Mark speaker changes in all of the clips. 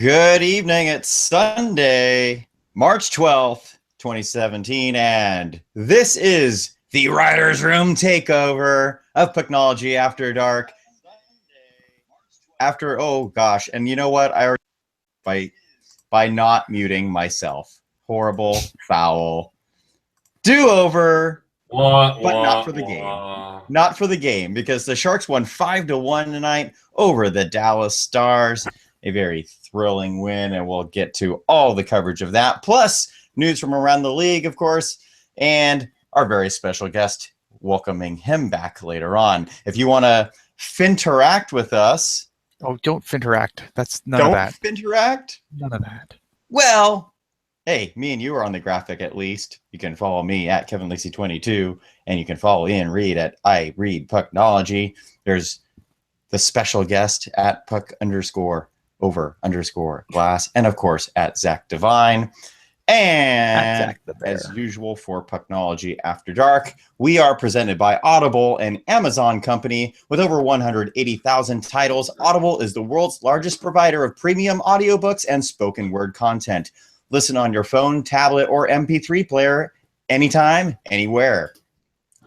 Speaker 1: Good evening. It's Sunday, March 12th, 2017, and this is the Writer's Room Takeover of Pucknology After Dark. And you know what? I already by not muting myself. Horrible, foul, do-over, but not for the game. Not for the game, because the Sharks won 5-1 tonight over the Dallas Stars. A very thrilling win, and we'll get to all the coverage of that, plus news from around the league, of course, and our very special guest, welcoming him back later on. If you want to finteract with us...
Speaker 2: Oh, don't finteract. That's none of that.
Speaker 1: Don't finteract?
Speaker 2: None of that.
Speaker 1: Well, hey, me and you are on the graphic at least. You can follow me at KevinLacey22, and you can follow Ian Reed at I Read Pucknology. There's the special guest at Puck_over_glass, and of course at Zach Devine. And as usual for Pucknology After Dark, we are presented by Audible, an Amazon company with over 180,000 titles. Audible is the world's largest provider of premium audiobooks and spoken word content. Listen on your phone, tablet, or MP3 player anytime, anywhere.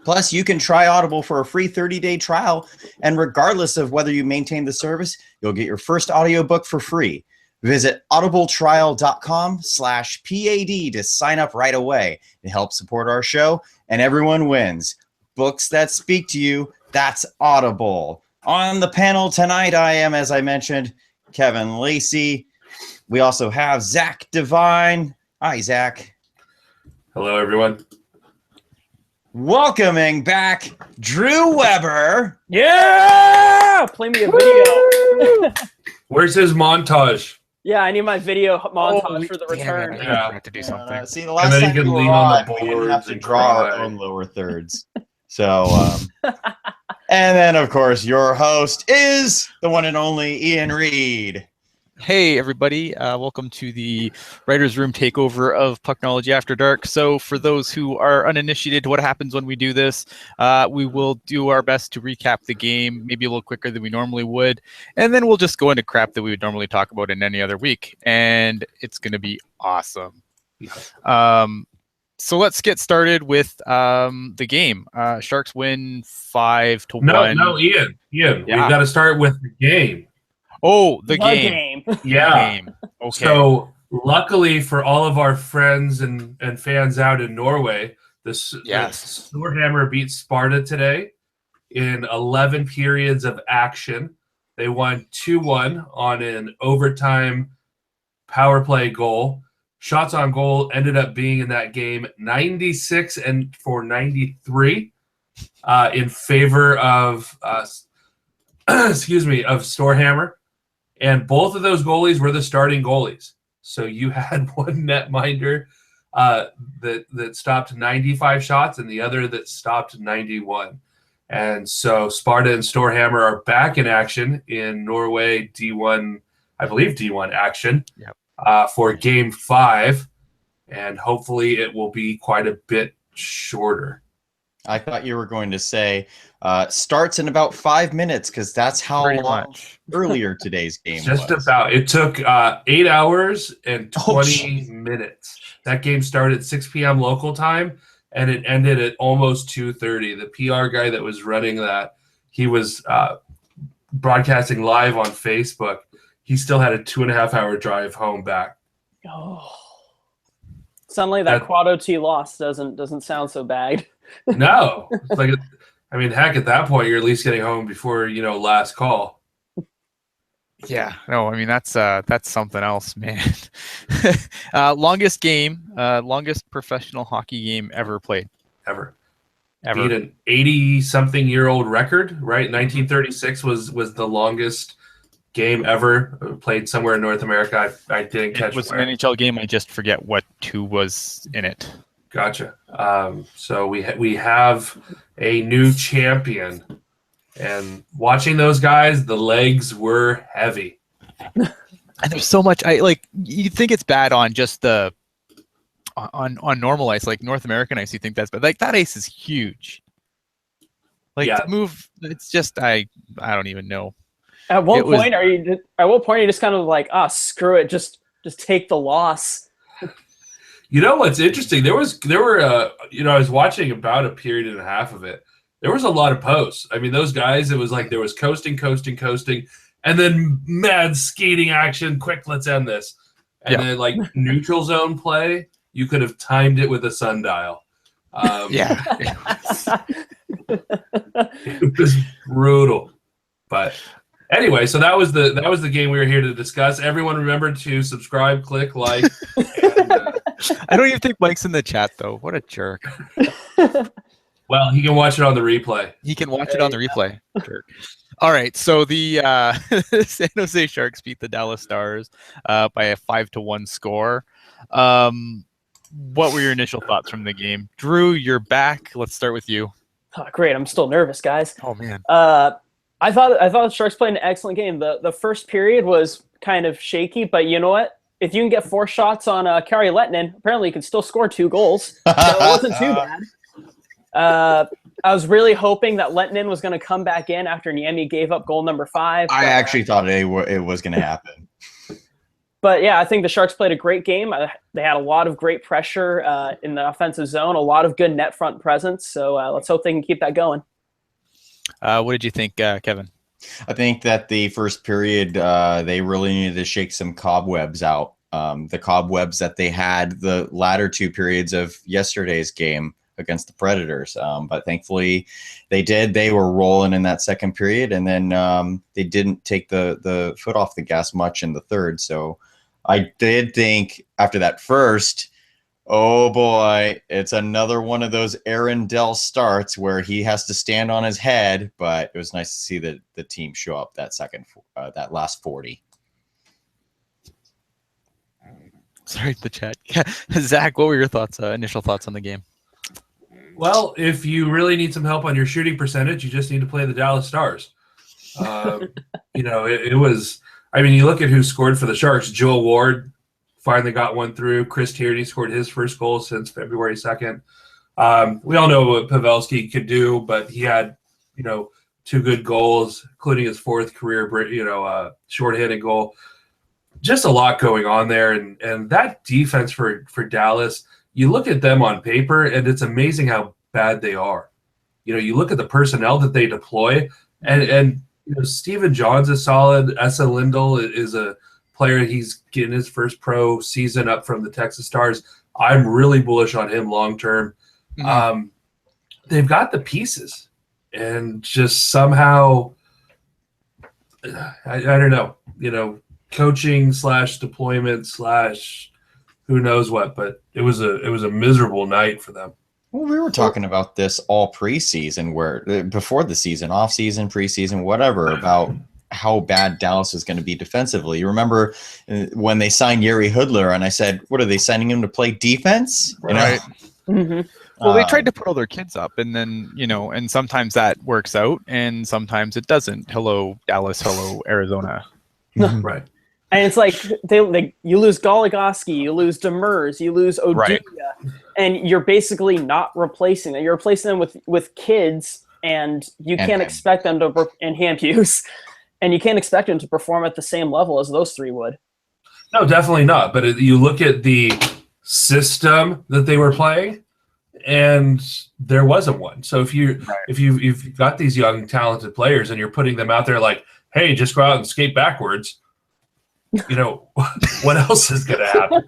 Speaker 1: Plus, you can try Audible for a free 30-day trial, and regardless of whether you maintain the service, you'll get your first audiobook for free. Visit audibletrial.com/PAD to sign up right away. It helps support our show, and everyone wins. Books that speak to you, that's Audible. On the panel tonight, I am, as I mentioned, Kevin Lacey. We also have Zach Devine. Hi, Zach.
Speaker 3: Hello, everyone.
Speaker 1: Welcoming back Drew Weber.
Speaker 4: Yeah! Play me a video.
Speaker 3: Where's his montage?
Speaker 4: Yeah, I need my video montage for the return.
Speaker 2: I have to do something.
Speaker 1: See, the last time you were on, we didn't have to draw our own lower thirds. So, and then, of course, your host is the one and only Ian Reed.
Speaker 2: Hey, everybody. Welcome to the Writer's Room Takeover of Pucknology After Dark. So for those who are uninitiated to what happens when we do this, we will do our best to recap the game, maybe a little quicker than we normally would. And then we'll just go into crap that we would normally talk about in any other week. And it's going to be awesome. So let's get started with the game. Sharks win 5-1.
Speaker 3: No, Ian,
Speaker 2: Yeah.
Speaker 3: we've got to start with the game.
Speaker 2: Oh, the game.
Speaker 3: Yeah.
Speaker 2: Game. Okay.
Speaker 3: So luckily for all of our friends and fans out in Norway, the Storhammer beat Sparta today in 11 periods of action. They won 2-1 on an overtime power play goal. Shots on goal ended up being in that game 96 and for 93 in favor of of Storhammer. And both of those goalies were the starting goalies. So you had one netminder that stopped 95 shots and the other that stopped 91. And so Sparta and Storhammer are back in action in Norway D1, I believe D1 action for Game 5. And hopefully it will be quite a bit shorter.
Speaker 1: I thought you were going to say starts in about 5 minutes, because that's how long earlier today's game was.
Speaker 3: About. It took 8 hours and 20 minutes. That game started at 6 p.m. local time, and it ended at almost 2:30. The PR guy that was running that, he was broadcasting live on Facebook. He still had a 2.5-hour drive home back.
Speaker 4: Oh, suddenly that quad OT loss doesn't sound so bad.
Speaker 3: No, it's like, I mean, heck, at that point, you're at least getting home before last call.
Speaker 2: Yeah, no, I mean that's something else, man. Longest professional hockey game ever played.
Speaker 3: Ever. Beat an 80-something-year-old record, right? 1936 was the longest game ever played somewhere in North America. I didn't catch.
Speaker 2: It was an NHL game. I just forget what two was in it.
Speaker 3: Gotcha. So we have a new champion, and watching those guys, the legs were heavy.
Speaker 2: And there's so much. You think it's bad on just the on normal ice, like North American ice. You think that's bad. Like that ice is huge. To move, it's just I don't even know.
Speaker 4: At what point are you just kind of like, screw it, just take the loss?
Speaker 3: You know what's interesting? There were I was watching about a period and a half of it. There was a lot of posts. I mean, those guys, it was like there was coasting, and then mad skating action. Quick, let's end this. And then like neutral zone play, you could have timed it with a sundial. It was brutal. But anyway, so that was the game we were here to discuss. Everyone remember to subscribe, click, like. And,
Speaker 2: I don't even think Mike's in the chat though. What a jerk.
Speaker 3: Well, he can watch it on the replay.
Speaker 2: He can watch it on the replay. Jerk. All right, so the San Jose Sharks beat the Dallas Stars by a 5-1 score. What were your initial thoughts from the game? Drew, you're back. Let's start with you.
Speaker 4: Oh, great. I'm still nervous, guys.
Speaker 2: Oh, man.
Speaker 4: I thought the Sharks played an excellent game. The first period was kind of shaky, but you know what? If you can get 4 shots on Kari Lehtinen, apparently you can still score 2 goals. So it wasn't too bad. I was really hoping that Lehtinen was going to come back in after Niemi gave up goal number 5.
Speaker 1: I actually thought it was going to happen.
Speaker 4: But yeah, I think the Sharks played a great game. They had a lot of great pressure in the offensive zone, a lot of good net front presence. So let's hope they can keep that going.
Speaker 2: What did you think, Kevin?
Speaker 1: I think that the first period, they really needed to shake some cobwebs out. The cobwebs that they had the latter 2 periods of yesterday's game against the Predators. But thankfully they did. They were rolling in that second period, and then they didn't take the foot off the gas much in the third. So I did think after that first, oh boy, it's another one of those Aaron Dell starts where he has to stand on his head. But it was nice to see the team show up that last 40.
Speaker 2: Sorry, the chat. Zach, what were your thoughts? Initial thoughts on the game?
Speaker 3: Well, if you really need some help on your shooting percentage, you just need to play the Dallas Stars. It was. I mean, you look at who scored for the Sharks. Joel Ward finally got one through. Chris Tierney scored his first goal since February 2nd. We all know what Pavelski could do, but he had, 2 good goals, including his 4th career, short-handed goal. Just a lot going on there, and that defense for Dallas. You look at them on paper, and it's amazing how bad they are. You look at the personnel that they deploy, and Steven John's is solid. Esa Lindell is a player. He's getting his first pro season up from the Texas Stars. I'm really bullish on him long term. Mm-hmm. They've got the pieces, and just somehow, I don't know. Coaching / deployment / who knows what, but it was a miserable night for them.
Speaker 1: Well, we were talking about this all preseason, before the season, off season, preseason, whatever, about how bad Dallas is going to be defensively. You remember when they signed Yuri Hudler, and I said, "What are they signing him to play defense?"
Speaker 2: Right. Mm-hmm. Well, they tried to put all their kids up, and then and sometimes that works out, and sometimes it doesn't. Hello, Dallas. Hello, Arizona.
Speaker 3: Right.
Speaker 4: And it's like you lose Goligoski, you lose Demers, you lose Oduya, and you're basically not replacing them. You're replacing them with kids, and you can't expect them to and Hampus, and you can't expect them to perform at the same level as those 3 would.
Speaker 3: No, definitely not. But you look at the system that they were playing, and there wasn't one. So if you've got these young talented players and you're putting them out there like, hey, just go out and skate backwards. What else is going to happen?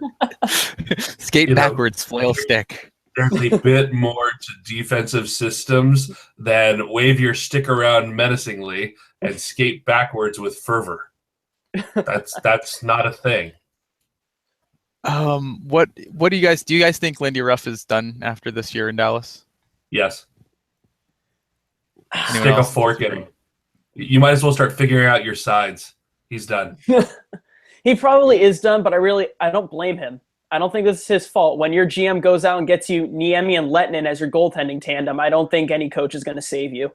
Speaker 2: Skate backwards, flail stick.
Speaker 3: There's a bit more to defensive systems than wave your stick around menacingly and skate backwards with fervor. That's not a thing.
Speaker 2: What do you guys think Lindy Ruff is done after this year in Dallas?
Speaker 3: Yes. Stick a fork in him. You might as well start figuring out your sides. He's done.
Speaker 4: He probably is done, but I don't blame him. I don't think this is his fault. When your GM goes out and gets you Niemi and Lehtinen as your goaltending tandem, I don't think any coach is going to save you.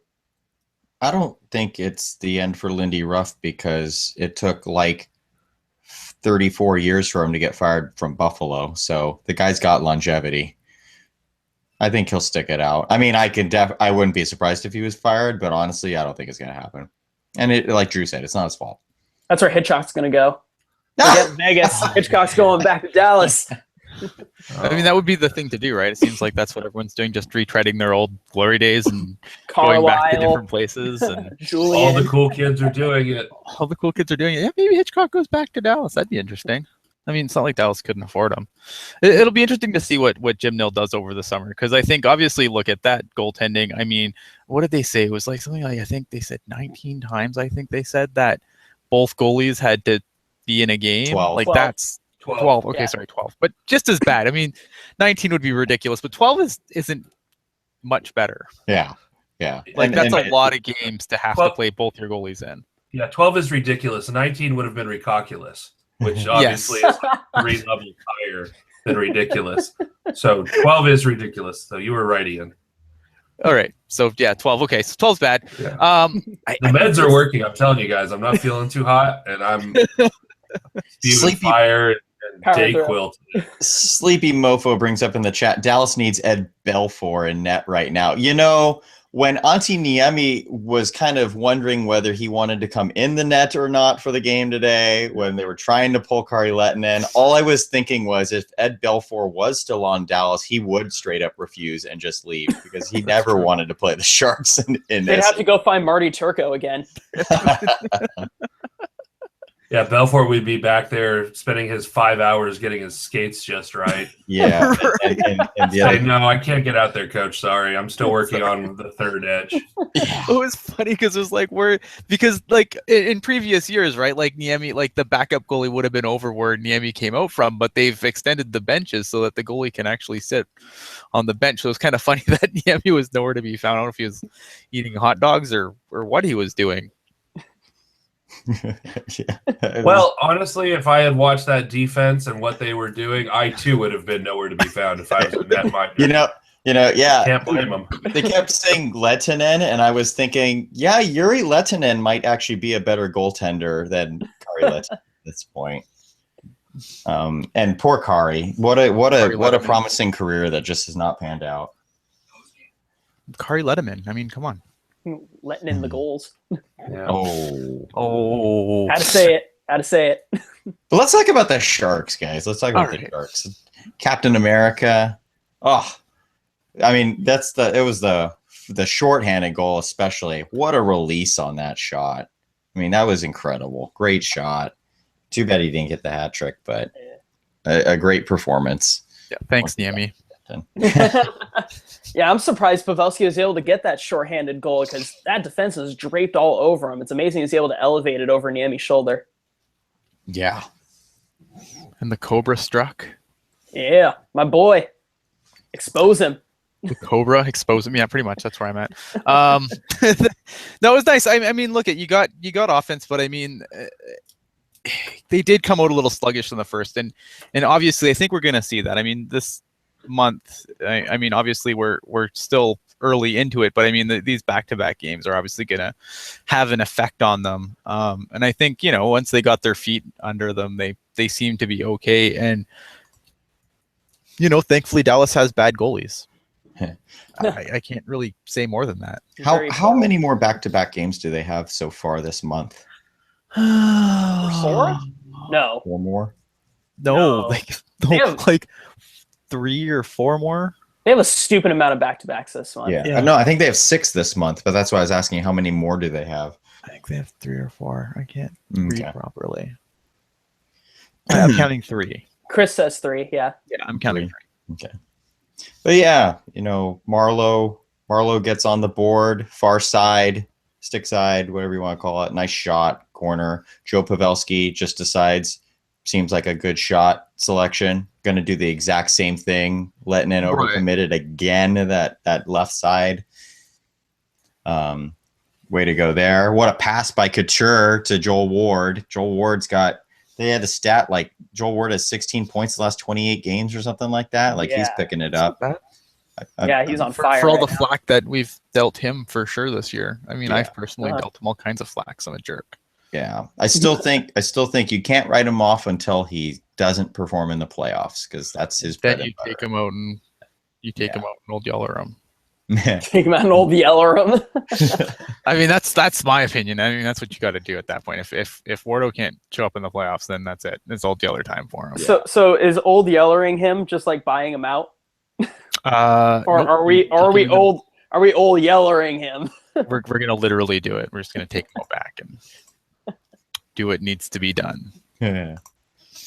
Speaker 1: I don't think it's the end for Lindy Ruff because it took like 34 years for him to get fired from Buffalo. So the guy's got longevity. I think he'll stick it out. I mean, I wouldn't be surprised if he was fired, but honestly, I don't think it's going to happen. And it, like Drew said, it's not his fault.
Speaker 4: That's where Hitchcock's going to go. Forget Vegas. Hitchcock's going back to Dallas.
Speaker 2: I mean, that would be the thing to do, right? It seems like that's what everyone's doing, just retreading their old glory days and going back to different places. And
Speaker 3: all the cool kids are doing it.
Speaker 2: All the cool kids are doing it. Yeah, maybe Hitchcock goes back to Dallas. That'd be interesting. I mean, it's not like Dallas couldn't afford him. It'll be interesting to see what Jim Nill does over the summer, because I think, obviously, look at that goaltending. I mean, what did they say? It was like something like, I think they said 19 times, I think they said that both goalies had to be in a game.
Speaker 1: 12.
Speaker 2: Like, that's 12. Okay, sorry, 12. But just as bad. I mean, 19 would be ridiculous, but 12 isn't much better.
Speaker 1: Yeah.
Speaker 2: Like, that's a lot of games to have to play both your goalies in.
Speaker 3: Yeah, 12 is ridiculous. 19 would have been recalculous, which obviously is 3 levels higher than ridiculous. So 12 is ridiculous. So you were right, Ian.
Speaker 2: All right. So, yeah, 12. Okay, so 12's bad.
Speaker 3: Yeah. The meds are working. I'm telling you guys, I'm not feeling too hot, and I'm spewing fire and Dayquil.
Speaker 1: Sleepy Mofo brings up in the chat, Dallas needs Ed Belfour in net right now. You know, when Antti Niemi was kind of wondering whether he wanted to come in the net or not for the game today, when they were trying to pull Kari Lehtinen, all I was thinking was if Ed Belfour was still on Dallas, he would straight up refuse and just leave, because he never wanted to play the Sharks in
Speaker 4: They'd
Speaker 1: this.
Speaker 4: have to go find Marty Turco again.
Speaker 3: Yeah, Belfour would be back there spending his 5 hours getting his skates just right.
Speaker 1: Yeah. and the other,
Speaker 3: no, I can't get out there, coach. Sorry. I'm still working on the third edge.
Speaker 2: Yeah. It was funny because it was like, because like in previous years, right? Like Niemi, like the backup goalie would have been over where Niemi came out from, but they've extended the benches so that the goalie can actually sit on the bench. So it's kind of funny that Niemi was nowhere to be found. I don't know if he was eating hot dogs or what he was doing.
Speaker 3: Well, honestly, if I had watched that defense and what they were doing, I too would have been nowhere to be found if I was in that mind.
Speaker 1: You know, yeah.
Speaker 3: Can't blame them.
Speaker 1: They kept saying Lehtinen, and I was thinking, yeah, Yuri Lehtinen might actually be a better goaltender than Kari Lehtinen at this point. And poor Kari, what a promising career that just has not panned out.
Speaker 2: Kari Lehtinen, I mean, come on.
Speaker 4: Letting in the goals.
Speaker 3: Yeah.
Speaker 2: Oh.
Speaker 4: How to say it.
Speaker 1: But let's talk about the Sharks, guys. Let's talk about the Sharks. Captain America. Oh, I mean, it was the shorthanded goal, especially. What a release on that shot. I mean, that was incredible. Great shot. Too bad he didn't get the hat trick, but a great performance.
Speaker 2: Yeah, thanks, Niemi.
Speaker 4: Yeah, I'm surprised Pavelski was able to get that shorthanded goal, because that defense is draped all over him. It's amazing he's able to elevate it over Niemi's shoulder.
Speaker 1: Yeah.
Speaker 2: And the Cobra struck.
Speaker 4: Yeah, my boy. Expose him.
Speaker 2: The Cobra expose him. Yeah, pretty much. That's where I'm at. No, it was nice. I mean, look, you got offense, but I mean, they did come out a little sluggish in the first, and obviously, I think we're going to see that. I mean, this month, I mean, obviously we're still early into it, but I mean these back-to-back games are obviously going to have an effect on them, and I think, you know, once they got their feet under them, they seem to be okay. And, you know, thankfully Dallas has bad goalies. I can't really say more than that.
Speaker 1: How many more back-to-back games do they have so far this month?
Speaker 4: 4? No.
Speaker 1: 4 more?
Speaker 2: No. Like 3 or 4 more.
Speaker 4: They have a stupid amount of back-to-backs this month.
Speaker 1: Yeah. No, I think they have 6 this month, but that's why I was asking how many more do they have.
Speaker 2: I think they have 3 or 4. I can't read properly. I'm counting 3.
Speaker 4: Chris says 3. Yeah.
Speaker 2: Yeah, I'm counting 3.
Speaker 1: Okay. But yeah, you know, Marlowe gets on the board, far side, stick side, whatever you want to call it. Nice shot, corner. Joe Pavelski just decides, seems like a good shot selection. Going to do the exact same thing. Lehtinen overcommitted again to that left side. Way to go there. What a pass by Couture to Joel Ward. Joel Ward's got, they had a stat like Joel Ward has 16 points the last 28 games or something like that. Like he's picking it up.
Speaker 4: He's on fire.
Speaker 2: For all the flack that we've dealt him for sure this year. I mean, I've personally dealt him all kinds of flack. So I'm a jerk.
Speaker 1: Yeah, I still think you can't write him off until he doesn't perform in the playoffs, because that's his.
Speaker 2: Then you take him out and him and old yeller him.
Speaker 4: Take him out and old yeller him.
Speaker 2: I mean, that's my opinion. I mean, that's what you got to do at that point. If Wardo can't show up in the playoffs, then that's it. It's old yeller time for him.
Speaker 4: So is old yellering him just like buying him out? Or
Speaker 2: nope,
Speaker 4: are we old yellering him?
Speaker 2: We're gonna literally do it. We're just gonna take him back and do what needs to be done.
Speaker 1: Yeah.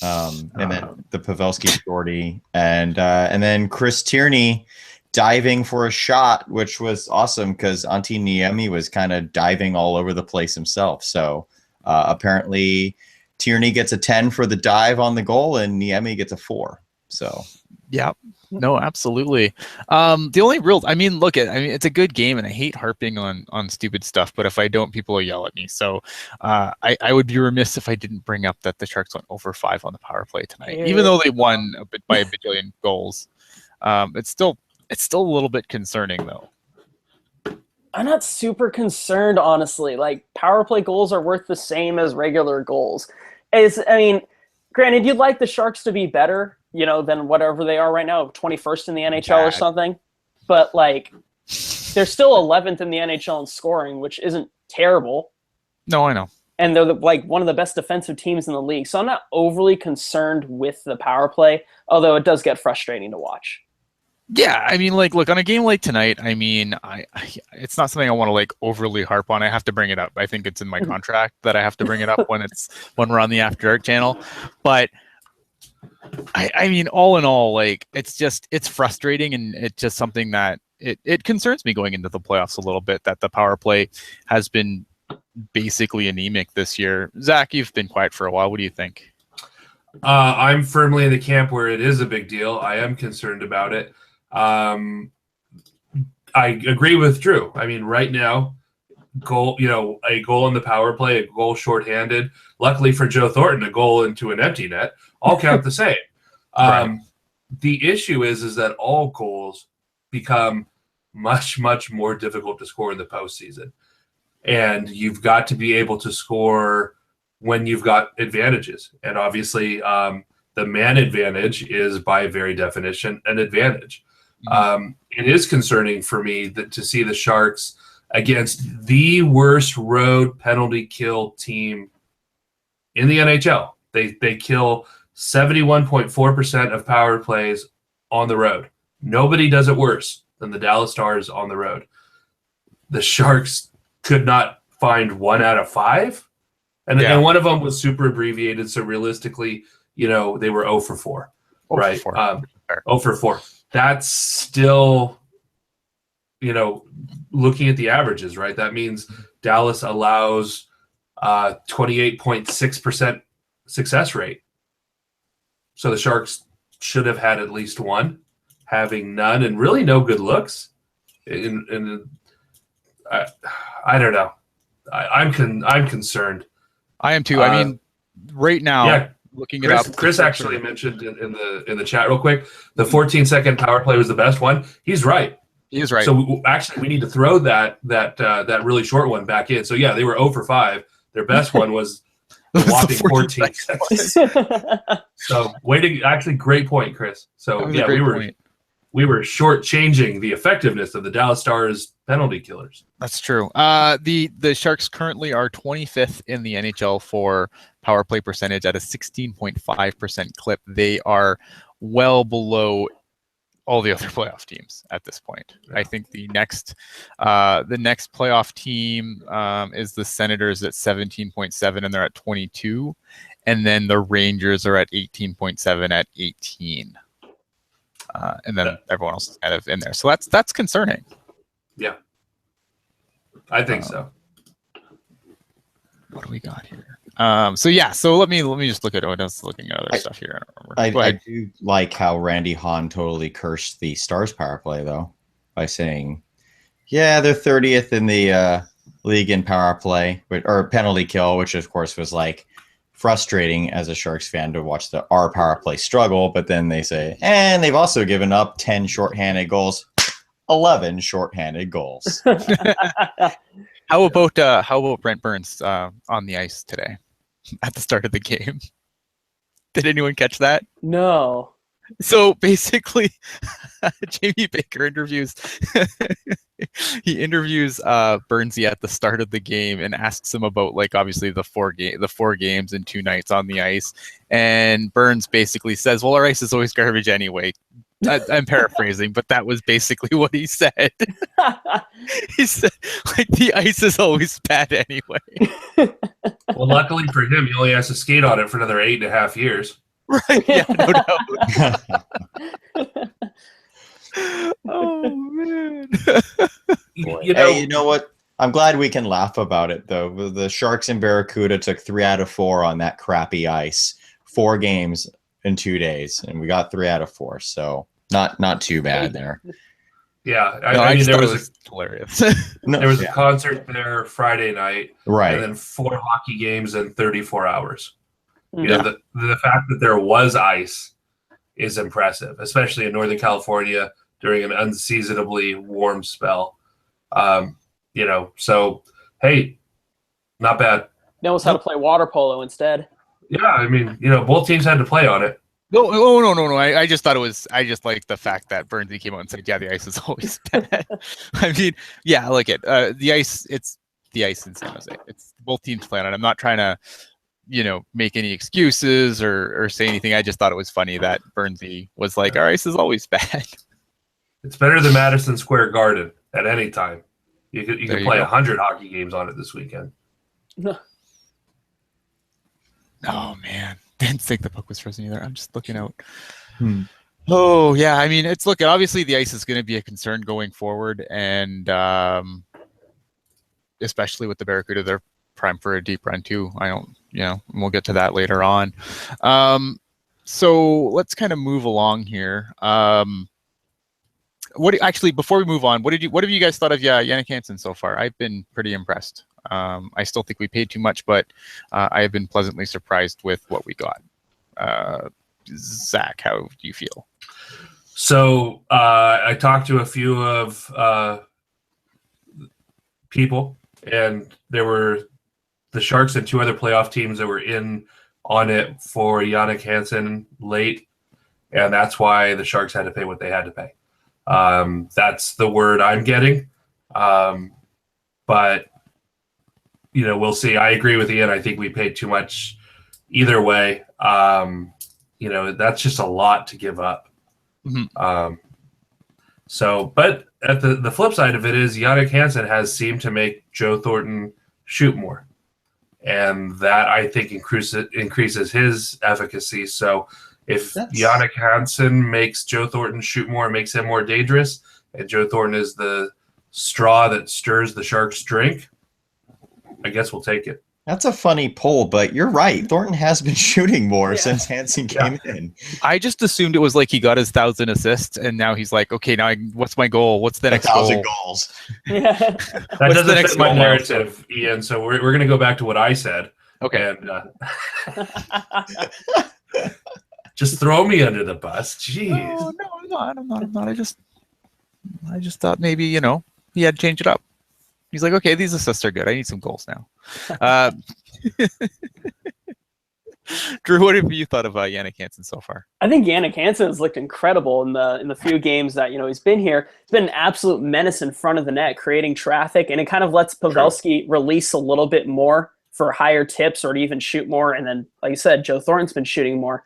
Speaker 1: And then the Pavelski shorty, and then Chris Tierney diving for a shot, which was awesome because Antti Niemi was kind of diving all over the place himself. So apparently Tierney gets a 10 for the dive on the goal, and Niemi gets a 4. So
Speaker 2: yeah. No, absolutely. The only real, look, it's a good game, and I hate harping on stupid stuff, but if I don't, people will yell at me. So I would be remiss if I didn't bring up that the Sharks went over 5 on the power play tonight, even though they won by a bajillion goals. It's still a little bit concerning, though.
Speaker 4: I'm not super concerned, honestly. Like, power play goals are worth the same as regular goals. Granted, you'd like the Sharks to be better, than whatever they are right now, 21st in the NHL or something. But, like, they're still 11th in the NHL in scoring, which isn't terrible.
Speaker 2: No, I know.
Speaker 4: And they're, one of the best defensive teams in the league. So I'm not overly concerned with the power play, although it does get frustrating to watch.
Speaker 2: Yeah, look, on a game like tonight, it's not something I want to overly harp on. I have to bring it up. I think it's in my contract that I have to bring it up when we're on the After Dark channel. But all in all, it's frustrating, and it's just something that it concerns me going into the playoffs a little bit, that the power play has been basically anemic this year. Zach, you've been quiet for a while. What do you think?
Speaker 3: I'm firmly in the camp where it is a big deal. I am concerned about it. I agree with Drew. Right now, a goal in the power play, a goal shorthanded. Luckily for Joe Thornton, a goal into an empty net, all count the same.
Speaker 2: Right.
Speaker 3: The issue is that all goals become much, much more difficult to score in the postseason. And you've got to be able to score when you've got advantages. And obviously, the man advantage is by very definition an advantage. It is concerning for me to see the Sharks against the worst road penalty kill team in the NHL. They kill 71.4% of power plays on the road. Nobody does it worse than the Dallas Stars on the road. The Sharks could not find 1 out of 5. And one of them was super abbreviated. So realistically, they were 0 for 4. Right. 0 for 4. That's still, looking at the averages, right? That means Dallas allows 28.6% success rate. So the Sharks should have had at least 1, having none and really no good looks. And I don't know. I'm concerned.
Speaker 2: I am too. Right now, looking it up.
Speaker 3: Chris actually mentioned in the chat real quick, the 14-second power play was the best one. He's right.
Speaker 2: He is right.
Speaker 3: So we need to throw that really short one back in. So yeah, they were 0 for 5. Their best one was the whopping 14 seconds. So great point, Chris. So yeah, we were shortchanging the effectiveness of the Dallas Stars penalty killers.
Speaker 2: That's true. The Sharks currently are 25th in the NHL for power play percentage at a 16.5% clip. They are well below all the other playoff teams at this point. Yeah. I think the next playoff team is the Senators at 17.7, and they're at 22, and then the Rangers are at 18.7 at 18. And then everyone else is kind of in there. So that's concerning.
Speaker 3: Yeah. I think so.
Speaker 2: What do we got here? So let me just look at what else looking at other stuff here.
Speaker 1: I do like how Randy Hahn totally cursed the Stars power play though, by saying, yeah, they're 30th in the league in power play or penalty kill, which of course was frustrating as a Sharks fan to watch our power play struggle. But then they say, and they've also given up 10 shorthanded goals, 11 shorthanded goals.
Speaker 2: How about Brent Burns on the ice today at the start of the game? Did anyone catch that?
Speaker 4: No.
Speaker 2: So basically, Jamie Baker interviews Burnsy at the start of the game and asks him about, like, obviously the four games and 2 nights on the ice, and Burns basically says, "Well, our ice is always garbage anyway." I'm paraphrasing, but that was basically what he said. He said, like, the ice is always bad anyway.
Speaker 3: Well, luckily for him, he only has to skate on it for another 8.5 years.
Speaker 2: Right? Yeah, no doubt. Oh man!
Speaker 1: Hey, you know what? I'm glad we can laugh about it, though. The Sharks and Barracuda took 3 out of 4 on that crappy ice. 4 games in 2 days, and we got 3 out of 4. So not too bad there.
Speaker 3: Yeah, I mean, there was
Speaker 2: hilarious.
Speaker 3: There was a concert there Friday night,
Speaker 1: right?
Speaker 3: And then 4 hockey games in 34 hours. You know, the fact that there was ice is impressive, especially in Northern California during an unseasonably warm spell. You know, so hey, not bad.
Speaker 4: Knows how to play water polo instead.
Speaker 3: Yeah, I mean, you know, both teams had to play on it.
Speaker 2: No. I just thought it was. I just liked the fact that Burnsy came out and said, "Yeah, the ice is always bad." I mean, yeah, I like it. The ice. It's the ice in San Jose. It's both teams play on it. I'm not trying to, you know, make any excuses or say anything. I just thought it was funny that Burnsy was like, "Our ice is always bad."
Speaker 3: It's better than Madison Square Garden at any time. You could play 100 hockey games on it this weekend.
Speaker 4: No.
Speaker 2: Oh man, didn't think the puck was frozen either. I'm just looking out. Oh yeah, I mean, it's looking. Obviously, the ice is going to be a concern going forward, and especially with the Barracuda, they're primed for a deep run too. We'll get to that later on. So let's kind of move along here. Before we move on, what have you guys thought of Jannik Hansen so far? I've been pretty impressed. I still think we paid too much, but I have been pleasantly surprised with what we got. Zach, how do you feel?
Speaker 3: So I talked to a few of people, and there were the Sharks and 2 other playoff teams that were in on it for Jannik Hansen late, and that's why the Sharks had to pay what they had to pay. That's the word I'm getting. But you know, we'll see. I agree with Ian. I think we paid too much either way. You know, that's just a lot to give up. Mm-hmm. But at the flip side of it is Jannik Hansen has seemed to make Joe Thornton shoot more. And that, I think, increases his efficacy. So if Jannik Hansen makes Joe Thornton shoot more, makes him more dangerous, and Joe Thornton is the straw that stirs the Sharks' drink, I guess we'll take it.
Speaker 1: That's a funny poll, but you're right. Thornton has been shooting more since Hansen came in.
Speaker 2: I just assumed it was like he got his 1,000 assists, and now he's like, okay, now what's my goal? What's the next
Speaker 1: 1,000 goals?
Speaker 4: Yeah.
Speaker 3: That doesn't fit my narrative, Ian. So we're going to go back to what I said.
Speaker 2: Okay.
Speaker 3: And just throw me under the bus. Jeez.
Speaker 2: No, I'm not. I just thought maybe, you know, he had to change it up. He's like, okay, these assists are good. I need some goals now. Drew, what have you thought of Jannik Hansen so far?
Speaker 4: I think Jannik Hansen has looked incredible in the few games that he's been here. He's been an absolute menace in front of the net, creating traffic, and it kind of lets Pavelski release a little bit more for higher tips or to even shoot more. And then, like you said, Joe Thornton's been shooting more.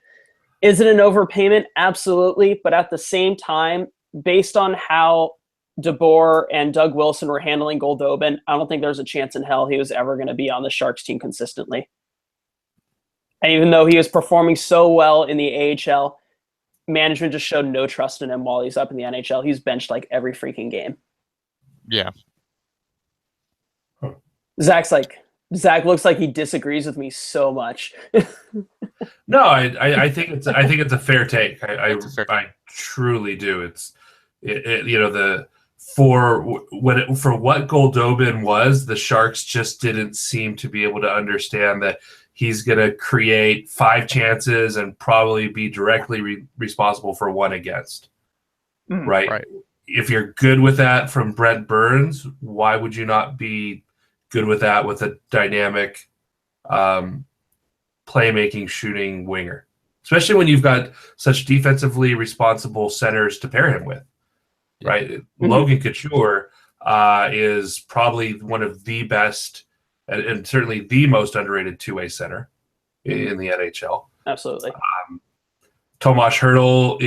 Speaker 4: Is it an overpayment? Absolutely, but at the same time, based on how DeBoer and Doug Wilson were handling Goldobin, I don't think there's a chance in hell he was ever going to be on the Sharks team consistently. And even though he was performing so well in the AHL, management just showed no trust in him while he's up in the NHL. He's benched like every freaking game.
Speaker 2: Yeah.
Speaker 4: Zach looks like he disagrees with me so much.
Speaker 3: No, I think it's a fair take. I truly do. For what Goldobin was, the Sharks just didn't seem to be able to understand that he's going to create 5 chances and probably be directly responsible for 1 against. Right? If you're good with that from Brent Burns, why would you not be good with that with a dynamic playmaking shooting winger? especially when you've got such defensively responsible centers to pair him with, right? Mm-hmm. Logan Couture is probably one of the best and certainly the most underrated two-way center in the NHL.
Speaker 4: Absolutely.
Speaker 3: Tomas Hertl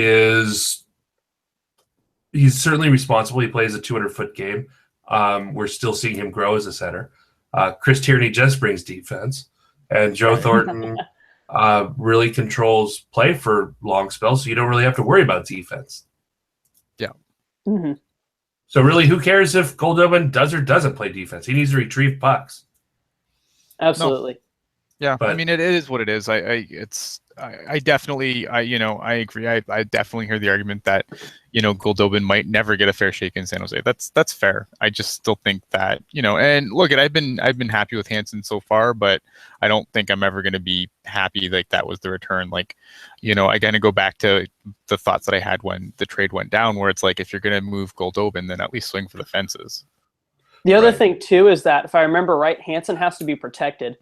Speaker 3: he's certainly responsible. He plays a 200-foot game. We're still seeing him grow as a center. Chris Tierney just brings defense. And Joe Thornton really controls play for long spells, so you don't really have to worry about defense.
Speaker 2: Yeah.
Speaker 4: Mm-hmm.
Speaker 3: So really, who cares if Goldobin does or doesn't play defense? He needs to retrieve pucks.
Speaker 4: Absolutely.
Speaker 2: No. Yeah, but, I mean, it is what it is. I definitely, I agree. I definitely hear the argument that, Goldobin might never get a fair shake in San Jose. That's fair. I just still think that, and look, I've been happy with Hansen so far, but I don't think I'm ever going to be happy like that was the return. Like, I kind of go back to the thoughts that I had when the trade went down, where it's like, if you're going to move Goldobin, then at least swing for the fences.
Speaker 4: The other thing too is that if I remember right, Hansen has to be protected.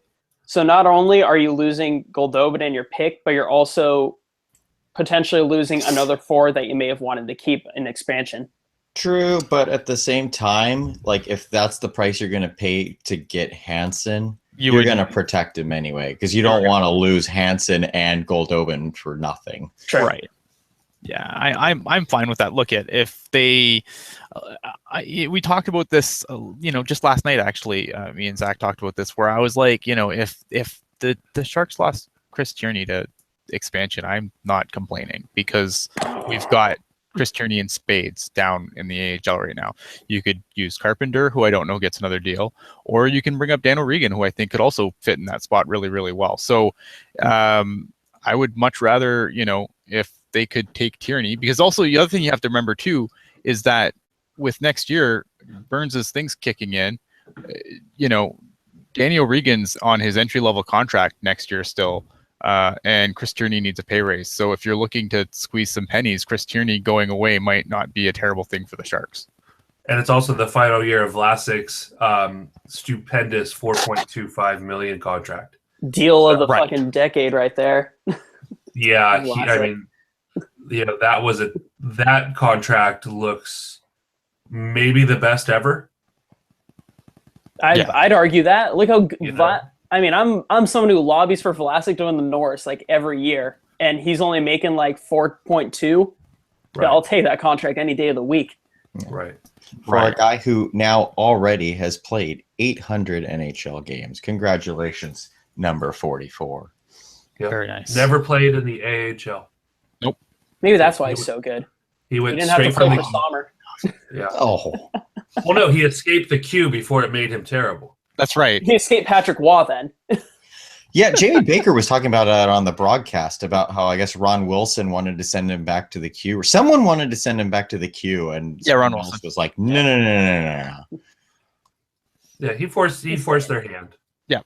Speaker 4: So not only are you losing Goldobin and your pick, but you're also potentially losing another forward that you may have wanted to keep in expansion.
Speaker 1: True, but at the same time, like if that's the price you're going to pay to get Hansen, you're going to protect him anyway because you don't want to lose Hansen and Goldobin for nothing.
Speaker 4: Sure.
Speaker 2: Right. Yeah, I'm fine with that. Look at if they, we talked about this, just last night actually. Me and Zach talked about this where I was like, if the Sharks lost Chris Tierney to expansion, I'm not complaining because we've got Chris Tierney in spades down in the AHL right now. You could use Carpenter, who I don't know gets another deal, or you can bring up Dan O'Regan, who I think could also fit in that spot really, really well. So I would much rather, if they could take Tierney, because also the other thing you have to remember too is that with next year Burns' things kicking in, Danny O'Regan's on his entry-level contract next year still, and Chris Tierney needs a pay raise. So if you're looking to squeeze some pennies, Chris Tierney going away might not be a terrible thing for the Sharks.
Speaker 3: And it's also the final year of Vlasic's stupendous $4.25 million contract.
Speaker 4: Deal of the fucking decade right there.
Speaker 3: Yeah, that contract looks maybe the best ever.
Speaker 4: I'd argue that. Look how I'm someone who lobbies for Vlasic doing the Norris like every year, and he's only making like 4.2. Right. I'll take that contract any day of the week.
Speaker 3: Right.
Speaker 1: For a guy who now already has played 800 NHL games. Congratulations, number 44.
Speaker 3: Yep.
Speaker 2: Very nice.
Speaker 3: Never played in the AHL.
Speaker 2: Nope.
Speaker 4: Maybe that's why he's so good.
Speaker 3: He went
Speaker 4: didn't
Speaker 3: straight
Speaker 4: have to play
Speaker 3: from
Speaker 4: for Sommer.
Speaker 3: Yeah.
Speaker 1: Oh.
Speaker 3: Well, no, he escaped the queue before it made him terrible.
Speaker 2: That's right.
Speaker 4: He escaped Patrick Waugh then.
Speaker 1: Yeah, Jamie Baker was talking about that on the broadcast about how I guess Ron Wilson wanted to send him back to the queue, or someone wanted to send him back to the queue, and
Speaker 2: Ron Wilson
Speaker 1: was like, no.
Speaker 3: Yeah, he forced their hand.
Speaker 2: Yeah.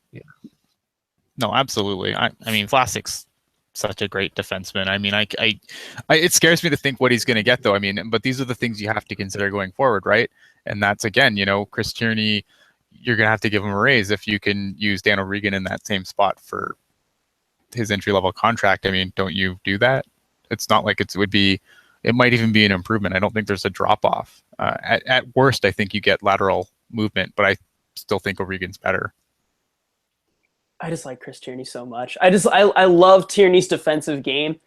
Speaker 2: No, absolutely. I mean, Vlasic's such a great defenseman. I mean, it scares me to think what he's going to get, though. I mean, but these are the things you have to consider going forward, right? And that's, again, Chris Tierney, you're going to have to give him a raise if you can use Dan O'Regan in that same spot for his entry-level contract. I mean, don't you do that? It's not like it might even be an improvement. I don't think there's a drop-off. At worst, I think you get lateral movement, but I still think O'Regan's better.
Speaker 4: I just like Chris Tierney so much. I love Tierney's defensive game,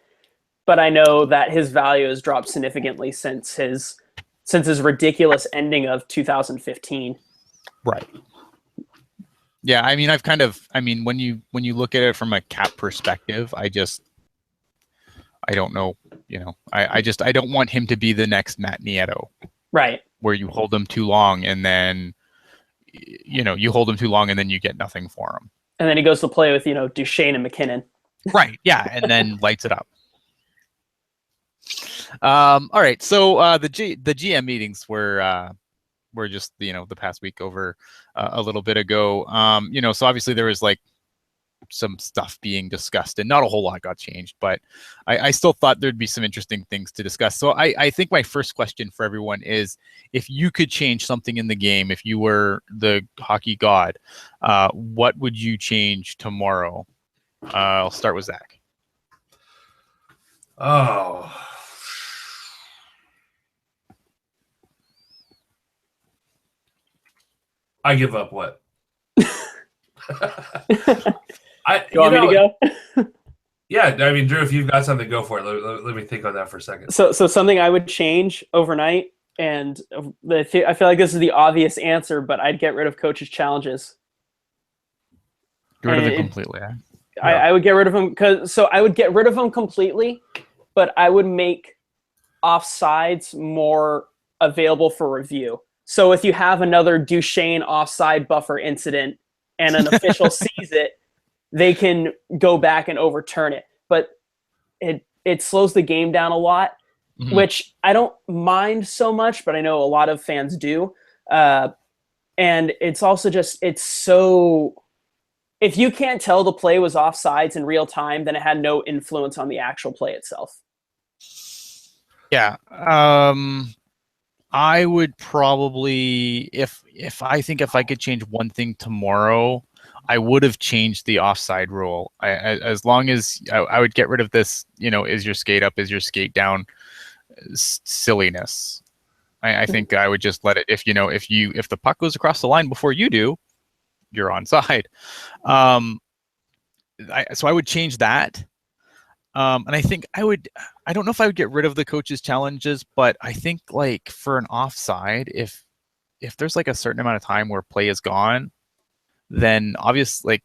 Speaker 4: but I know that his value has dropped significantly since his ridiculous ending of 2015. Right.
Speaker 2: Yeah, I mean, when you look at it from a cap perspective, I don't know, I don't want him to be the next Matt Nieto.
Speaker 4: Right.
Speaker 2: Where you hold him too long and then, you hold him too long and then you get nothing for him.
Speaker 4: And then he goes to play with, Duchesne and McKinnon.
Speaker 2: Right. Yeah. And then lights it up. All right. So the GM meetings were just, the past week over a little bit ago. So obviously there was like some stuff being discussed and not a whole lot got changed, but I still thought there'd be some interesting things to discuss. So I think my first question for everyone is, if you could change something in the game, if you were the hockey god, what would you change tomorrow? I'll start with Zach.
Speaker 3: Oh. I give up what?
Speaker 4: You want me to go?
Speaker 3: Yeah, I mean, Drew, if you've got something, go for it. Let me think on that for a second.
Speaker 4: So something I would change overnight, and I feel like this is the obvious answer, but I'd get rid of coaches' challenges.
Speaker 2: Get rid of it completely. Eh?
Speaker 4: I would get rid of them I would get rid of them completely, but I would make offsides more available for review. So if you have another Duchesne offside buffer incident and an official sees it, they can go back and overturn it. But it slows the game down a lot, which I don't mind so much, but I know a lot of fans do. And it's also just, it's so... If you can't tell the play was offsides in real time, then it had no influence on the actual play itself.
Speaker 2: Yeah. I would probably, if I could change one thing tomorrow, I would have changed the offside rule. As long as I would get rid of this, is your skate up, is your skate down silliness. I think I would just let it, if the puck goes across the line before you do, you're onside. So I would change that. And I think I don't know if I would get rid of the coaches' challenges, but I think like for an offside, if there's like a certain amount of time where play is gone, then obviously, like,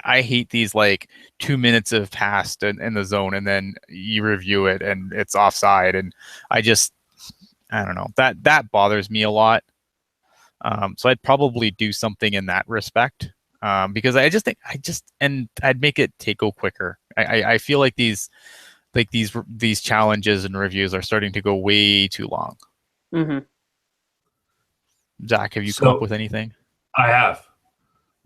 Speaker 2: I hate these like 2 minutes have passed in the zone and then you review it and it's offside. And I don't know, that bothers me a lot. So I'd probably do something in that respect. Because I just think and I'd make it go quicker. I feel like these challenges and reviews are starting to go way too long.
Speaker 4: Mm-hmm.
Speaker 2: Zach, have you come up with anything?
Speaker 3: I have.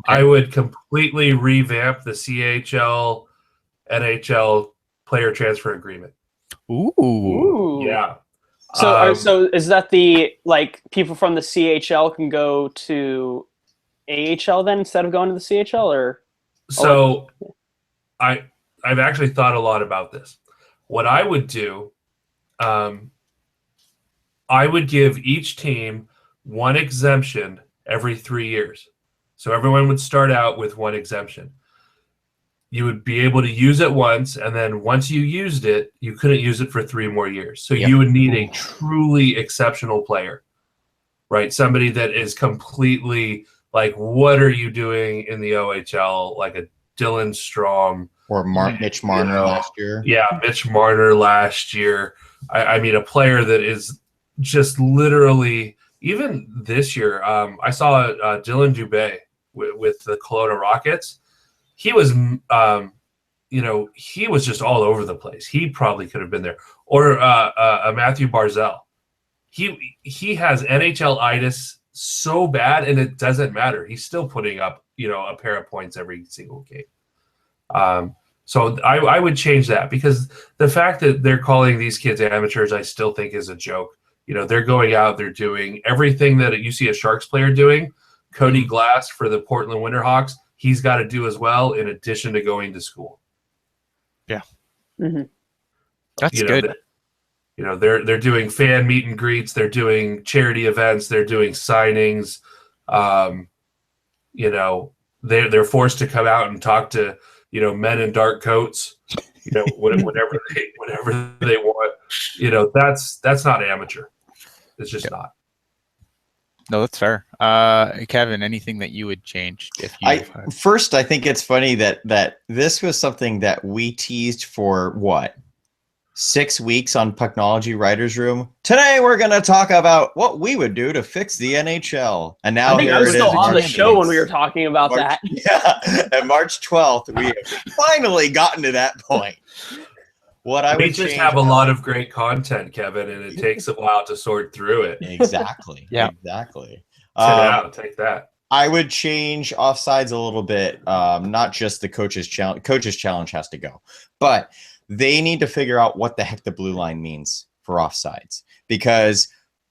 Speaker 3: Okay. I would completely revamp the CHL NHL player transfer agreement.
Speaker 2: Ooh.
Speaker 3: Yeah.
Speaker 4: So is that the, like, people from the CHL can go to AHL then instead of going to the CHL, or?
Speaker 3: So I've actually thought a lot about this. What I would do, I would give each team one exemption every 3 years. So everyone would start out with one exemption. You would be able to use it once, and then once you used it, you couldn't use it for 3 more years. So you would need a truly exceptional player, right? Somebody that is completely like, what are you doing in the OHL? Like a Dylan Strome.
Speaker 1: Or Mitch Marner last year.
Speaker 3: Yeah, Mitch Marner last year. I mean, a player that is just literally, even this year, I saw Dylan Dubé with the Kelowna Rockets. He was, he was just all over the place. He probably could have been there. Or Matthew Barzal. He has NHL-itis so bad, and it doesn't matter. He's still putting up, a pair of points every single game. So I would change that, because the fact that they're calling these kids amateurs, I still think is a joke. They're going out, they're doing everything that you see a Sharks player doing. Cody Glass for the Portland Winterhawks, he's got to do as well, in addition to going to school.
Speaker 2: Yeah.
Speaker 4: Mm-hmm.
Speaker 2: That's good.
Speaker 3: They're doing fan meet and greets, they're doing charity events, they're doing signings. They're forced to come out and talk to men in dark coats, whatever they want. That's not amateur. It's just not.
Speaker 2: No, that's fair. Kevin, anything that you would change if you?
Speaker 1: First, I think it's funny that this was something that we teased for 6 weeks on Pucknology Writers Room. Today we're going to talk about what we would do to fix the NHL. And now
Speaker 4: I think I was still on the show when we were talking about that.
Speaker 1: Yeah, at March 12th, we have finally gotten to that point.
Speaker 3: We just have a lot of great content, Kevin, and it takes a while to sort through it.
Speaker 1: Exactly.
Speaker 2: Yeah.
Speaker 1: Exactly.
Speaker 3: Take that.
Speaker 1: I would change offsides a little bit. Not just the coaches challenge. Coaches challenge has to go, but they need to figure out what the heck the blue line means for offsides, because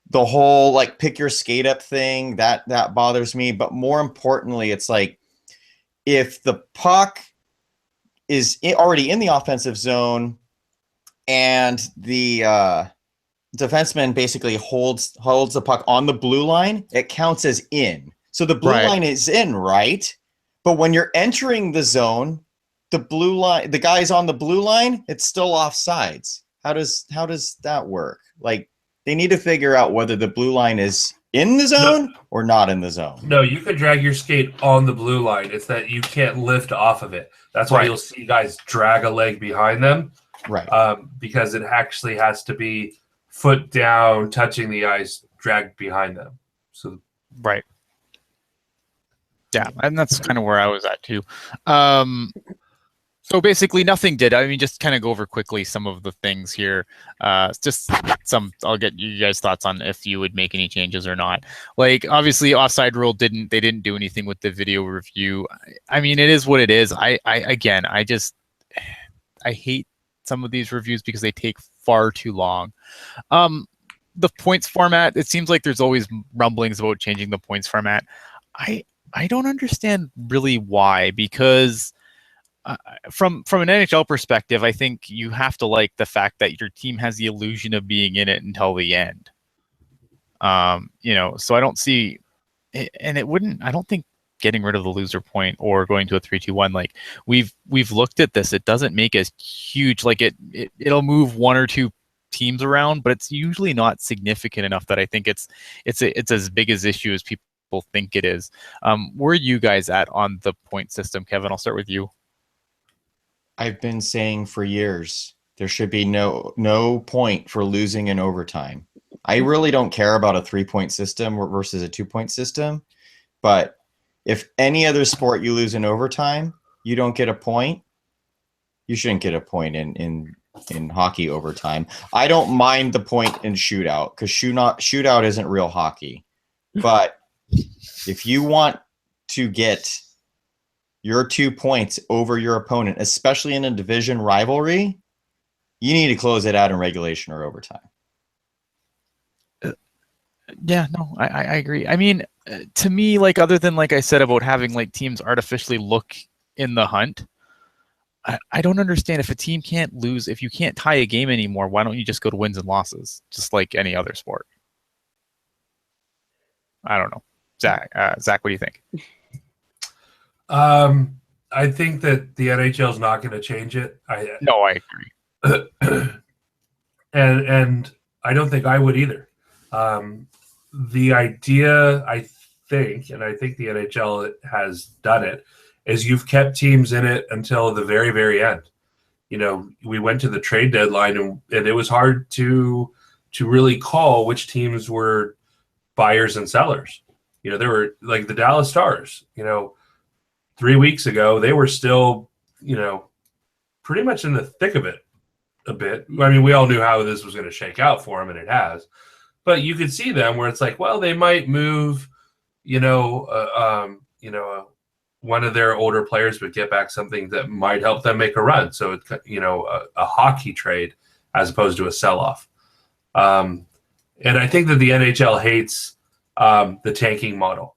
Speaker 1: the whole like pick your skate up thing that bothers me. But more importantly, it's like if the puck is already in the offensive zone and the defenseman basically holds the puck on the blue line, it counts as in. So the blue line is in, right? But when you're entering the zone, the guy's on the blue line, it's still offsides. How does that work? Like, they need to figure out whether the blue line is in the zone or not in the zone.
Speaker 3: No, you can drag your skate on the blue line. It's that you can't lift off of it. That's why you'll see guys drag a leg behind them.
Speaker 1: Right.
Speaker 3: Because it actually has to be foot down, touching the ice, dragged behind them. So
Speaker 2: Right. Yeah, and that's kind of where I was at too. So basically nothing did. I mean, just kind of go over quickly some of the things here. Just I'll get you guys' thoughts on if you would make any changes or not. Like, obviously offside rule they didn't do anything with the video review. I mean, it is what it is. I hate some of these reviews because they take far too long. The points format, it seems like there's always rumblings about changing the points format. I don't understand really why, because from an NHL perspective, I think you have to like the fact that your team has the illusion of being in it until the end. So I don't see, and I don't think getting rid of the loser point or going to a 3-2-1, like we've looked at this, it doesn't make a huge, like it'll move one or two teams around, but it's usually not significant enough that I think it's as big as issue as people think it is. Where are you guys at on the point system? Kevin, I'll start with you.
Speaker 1: I've been saying for years there should be no point for losing in overtime. I really don't care about a 3-point system versus a 2-point system, but if any other sport you lose in overtime, you don't get a point. You shouldn't get a point in hockey overtime. I don't mind the point in shootout because shootout isn't real hockey. But if you want to get your 2 points over your opponent, especially in a division rivalry, you need to close it out in regulation or overtime.
Speaker 2: Yeah, no, I agree. I mean, to me, like, other than, like I said, about having like teams artificially look in the hunt, I don't understand. If a team can't lose, if you can't tie a game anymore, why don't you just go to wins and losses, just like any other sport? I don't know. Zach, what do you think?
Speaker 3: I think that the NHL is not going to change it. I
Speaker 2: agree.
Speaker 3: and I don't think I would either. The idea, I think the NHL has done it, is you've kept teams in it until the very, very end. We went to the trade deadline and it was hard to really call which teams were buyers and sellers. There were like the Dallas Stars, 3 weeks ago, they were still, pretty much in the thick of it a bit. I mean, we all knew how this was going to shake out for them, and it has. But you could see them where it's like, well, they might move, one of their older players would get back something that might help them make a run. So, it's, a hockey trade as opposed to a sell-off. And I think that the NHL hates the tanking model.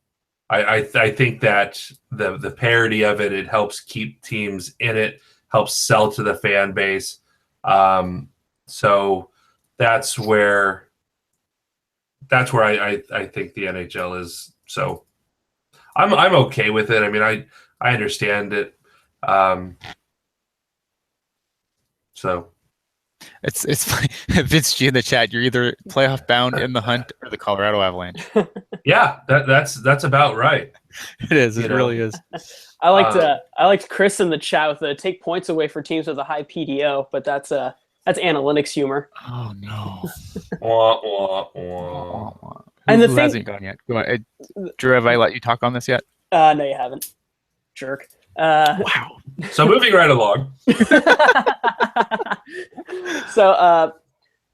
Speaker 3: I think that the parody of it helps keep teams in it, helps sell to the fan base. So that's where I think the NHL is. So I'm okay with it. I mean, I understand it. So
Speaker 2: it's funny. Vince G in the chat. You're either playoff bound in the hunt or the Colorado Avalanche.
Speaker 3: Yeah, that's about right.
Speaker 2: It is. It really is.
Speaker 4: I liked Chris in the chat with the take points away for teams with a high PDO, but that's analytics humor.
Speaker 2: Oh no.
Speaker 4: And
Speaker 2: who hasn't gone yet? Go on. Drew, have I let you talk on this yet?
Speaker 4: No, you haven't. Jerk.
Speaker 2: Wow.
Speaker 3: So moving right along.
Speaker 4: So,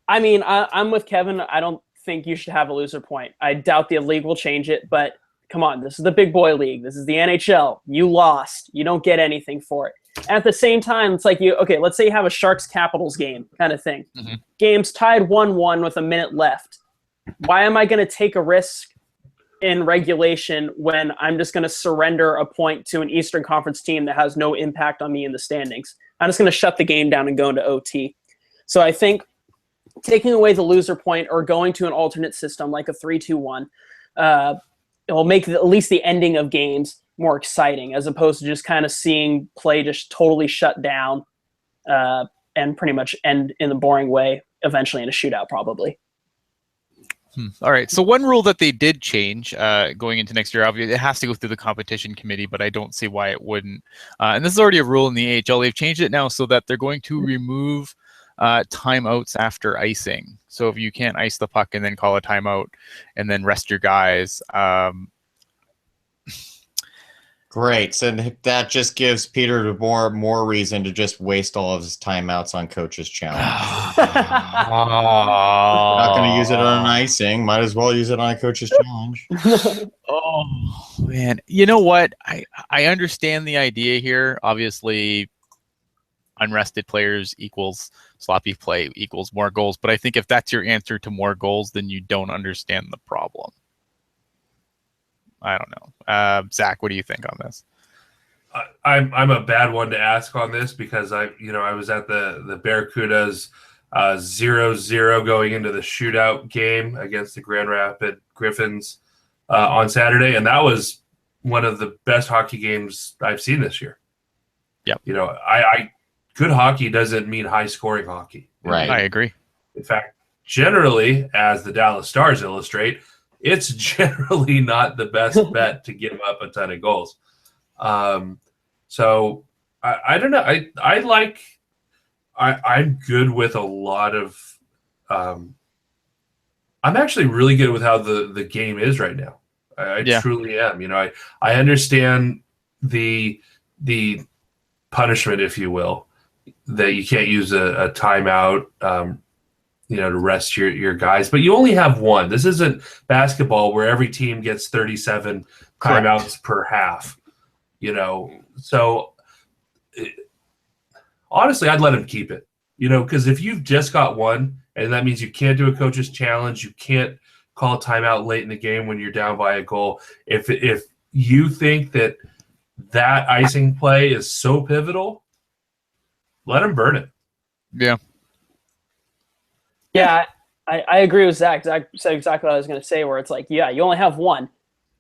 Speaker 4: I mean, I'm with Kevin. I don't think you should have a loser point. I doubt the league will change it, but come on, this is the big boy league. This is the NHL. You lost. You don't get anything for it. And at the same time, it's like let's say you have a Sharks-Capitals game kind of thing. Mm-hmm. Game's tied 1-1 with a minute left. Why am I going to take a risk in regulation when I'm just going to surrender a point to an Eastern Conference team that has no impact on me in the standings? I'm just going to shut the game down and go into OT. So I think taking away the loser point or going to an alternate system like a 3-2-1, it will make at least the ending of games more exciting, as opposed to just kind of seeing play just totally shut down and pretty much end in a boring way, eventually in a shootout probably.
Speaker 2: All right. So one rule that they did change going into next year, obviously, it has to go through the competition committee, but I don't see why it wouldn't. And this is already a rule in the AHL. They've changed it now so that they're going to remove timeouts after icing. So if you can't ice the puck and then call a timeout and then rest your guys.
Speaker 1: Great. So that just gives Peter more reason to just waste all of his timeouts on Coach's Challenge. Not going to use it on an icing. Might as well use it on a Coach's Challenge.
Speaker 2: Oh, man. You know what? I understand the idea here. Obviously, unrested players equals sloppy play equals more goals. But I think if that's your answer to more goals, then you don't understand the problem. I don't know. Zach, what do you think on this?
Speaker 3: I'm a bad one to ask on this because I was at the Barracudas 0-0 going into the shootout game against the Grand Rapids Griffins on Saturday, and that was one of the best hockey games I've seen this year.
Speaker 2: Yep.
Speaker 3: I good hockey doesn't mean high scoring hockey.
Speaker 1: Right.
Speaker 2: I agree. In
Speaker 3: fact, generally, as the Dallas Stars illustrate, it's generally not the best bet to give up a ton of goals. So I don't know. I'm good with a lot of. I'm actually really good with how the game is right now. I truly am. I understand the punishment, if you will, that you can't use a timeout. To rest your guys, but you only have one. This isn't basketball where every team gets 37 timeouts per half. So honestly, I'd let him keep it. Because if you've just got one, and that means you can't do a Coach's Challenge, you can't call a timeout late in the game when you're down by a goal. If you think that icing play is so pivotal, let him burn it.
Speaker 2: Yeah.
Speaker 4: Yeah, I agree with Zach. Zach said exactly what I was going to say, where it's like, you only have one.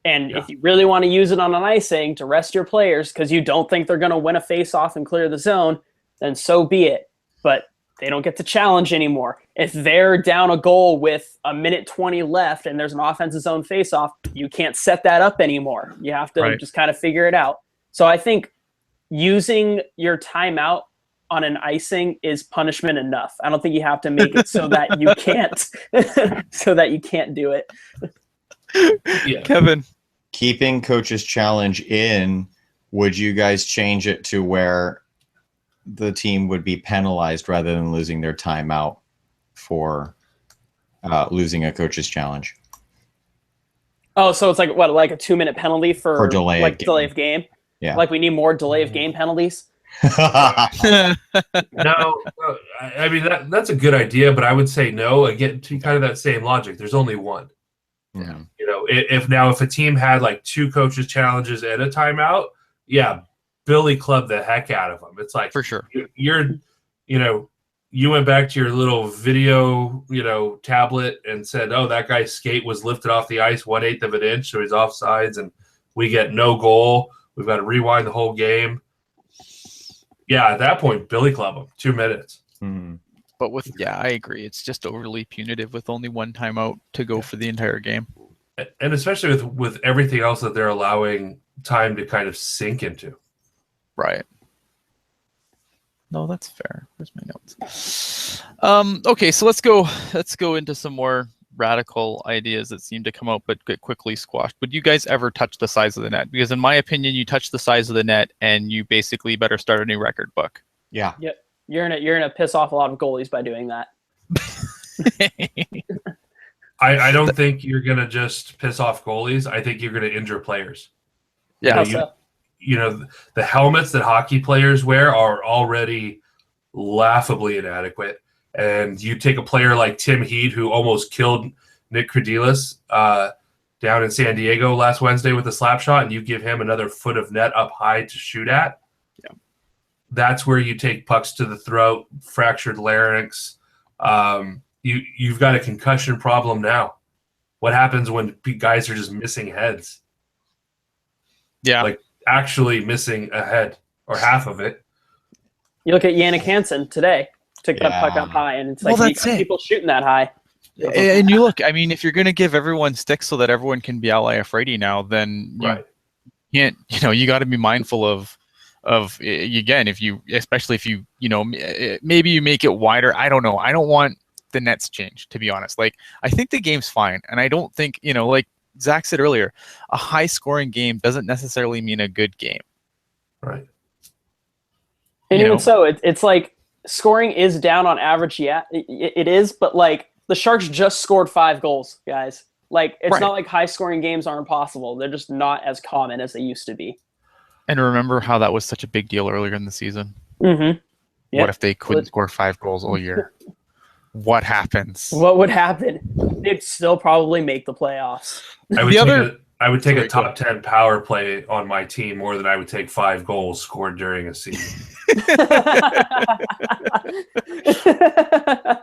Speaker 4: And if you really want to use it on an icing to rest your players because you don't think they're going to win a face-off and clear the zone, then so be it. But they don't get to challenge anymore. If they're down a goal with 1:20 left and there's an offensive zone face-off, you can't set that up anymore. You have to just kind of figure it out. So I think using your timeout on an icing is punishment enough. I don't think you have to make it so that you can't do it.
Speaker 2: Yeah. Kevin,
Speaker 1: keeping Coach's Challenge in, would you guys change it to where the team would be penalized rather than losing their timeout for losing a Coach's Challenge?
Speaker 4: Oh, so it's like a 2-minute penalty for delay of game?
Speaker 1: Yeah.
Speaker 4: Like we need more delay of game penalties?
Speaker 3: No, I mean that's a good idea, but I would say no. Again, to kind of that same logic, there's only one.
Speaker 1: Yeah.
Speaker 3: If a team had like 2 Coaches Challenges and a timeout, Billy club the heck out of them. It's like
Speaker 2: for sure.
Speaker 3: You went back to your little video, tablet and said, "Oh, that guy's skate was lifted off the ice 1/8 of an inch, so he's offsides, and we get no goal. We've got to rewind the whole game." Yeah, at that point, Billy club him 2 minutes.
Speaker 1: Mm-hmm.
Speaker 2: But I agree. It's just overly punitive with only one timeout to go for the entire game.
Speaker 3: And especially with everything else that they're allowing time to kind of sink into.
Speaker 2: Right. No, that's fair. Where's my notes? Okay, so let's go into some more radical ideas that seem to come out but get quickly squashed. Would you guys ever touch the size of the net? Because in my opinion, you touch the size of the net and you basically better start a new record book.
Speaker 1: Yeah.
Speaker 4: Yep. You're gonna piss off a lot of goalies by doing that.
Speaker 3: I don't think you're gonna just piss off goalies. I think you're gonna injure players.
Speaker 2: Yeah.
Speaker 3: The helmets that hockey players wear are already laughably inadequate. And you take a player like Tim Heed, who almost killed Nick Credilis down in San Diego last Wednesday with a slap shot, and you give him another foot of net up high to shoot at.
Speaker 2: Yeah.
Speaker 3: that's where you take pucks to the throat, fractured larynx. You've got a concussion problem now. What happens when guys are just missing heads?
Speaker 2: Yeah.
Speaker 3: Like actually missing a head or half of it.
Speaker 4: You look at Yannick Hansen today, took that puck up high, and it's like you got people shooting that high.
Speaker 2: And you look, I mean, if you're going to give everyone sticks so that everyone can be LIF ready now, then you can't, you got to be mindful of again, especially if you maybe you make it wider. I don't know. I don't want the nets changed, to be honest. Like, I think the game's fine. And I don't think, like Zach said earlier, a high scoring game doesn't necessarily mean a good game.
Speaker 3: Right.
Speaker 4: And even so, it's like scoring is down on average. Yeah, it is. But like the Sharks just scored 5 goals, guys. Like, it's not like high scoring games aren't possible. They're just not as common as they used to be. And
Speaker 2: remember how that was such a big deal earlier in the season?
Speaker 4: Mm-hmm. Yep.
Speaker 2: What if they couldn't score 5 goals all year? What happens?
Speaker 4: What would happen? They'd still probably make the playoffs.
Speaker 3: I would take a top 10 power play on my team more than I would take 5 goals scored during a season.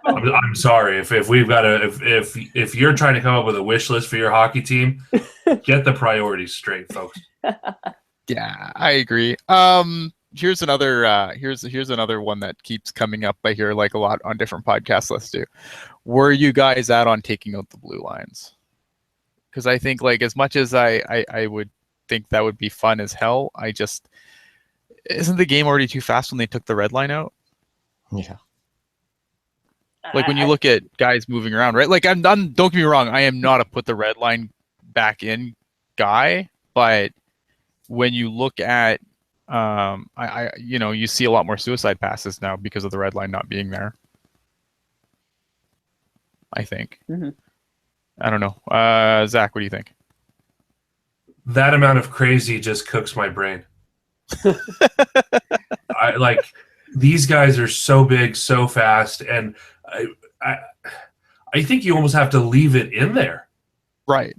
Speaker 3: I'm sorry if we've got if you're trying to come up with a wish list for your hockey team, get the priorities straight, folks.
Speaker 2: Yeah, I agree. Here's another here's another one that keeps coming up. I hear like a lot on different podcast lists too. Where are you guys at on taking out the blue lines? Because I think, like, as much as I would think that would be fun as hell, isn't the game already too fast when they took the red line out?
Speaker 1: Yeah.
Speaker 2: Like, when you look at guys moving around, right? Like, don't get me wrong, I am not a put the red line back in guy, but when you look at, you see a lot more suicide passes now because of the red line not being there. I think. Mm-hmm. I don't know. Zach, what do you think?
Speaker 3: That amount of crazy just cooks my brain. These guys are so big, so fast, and I think you almost have to leave it in there.
Speaker 2: Right.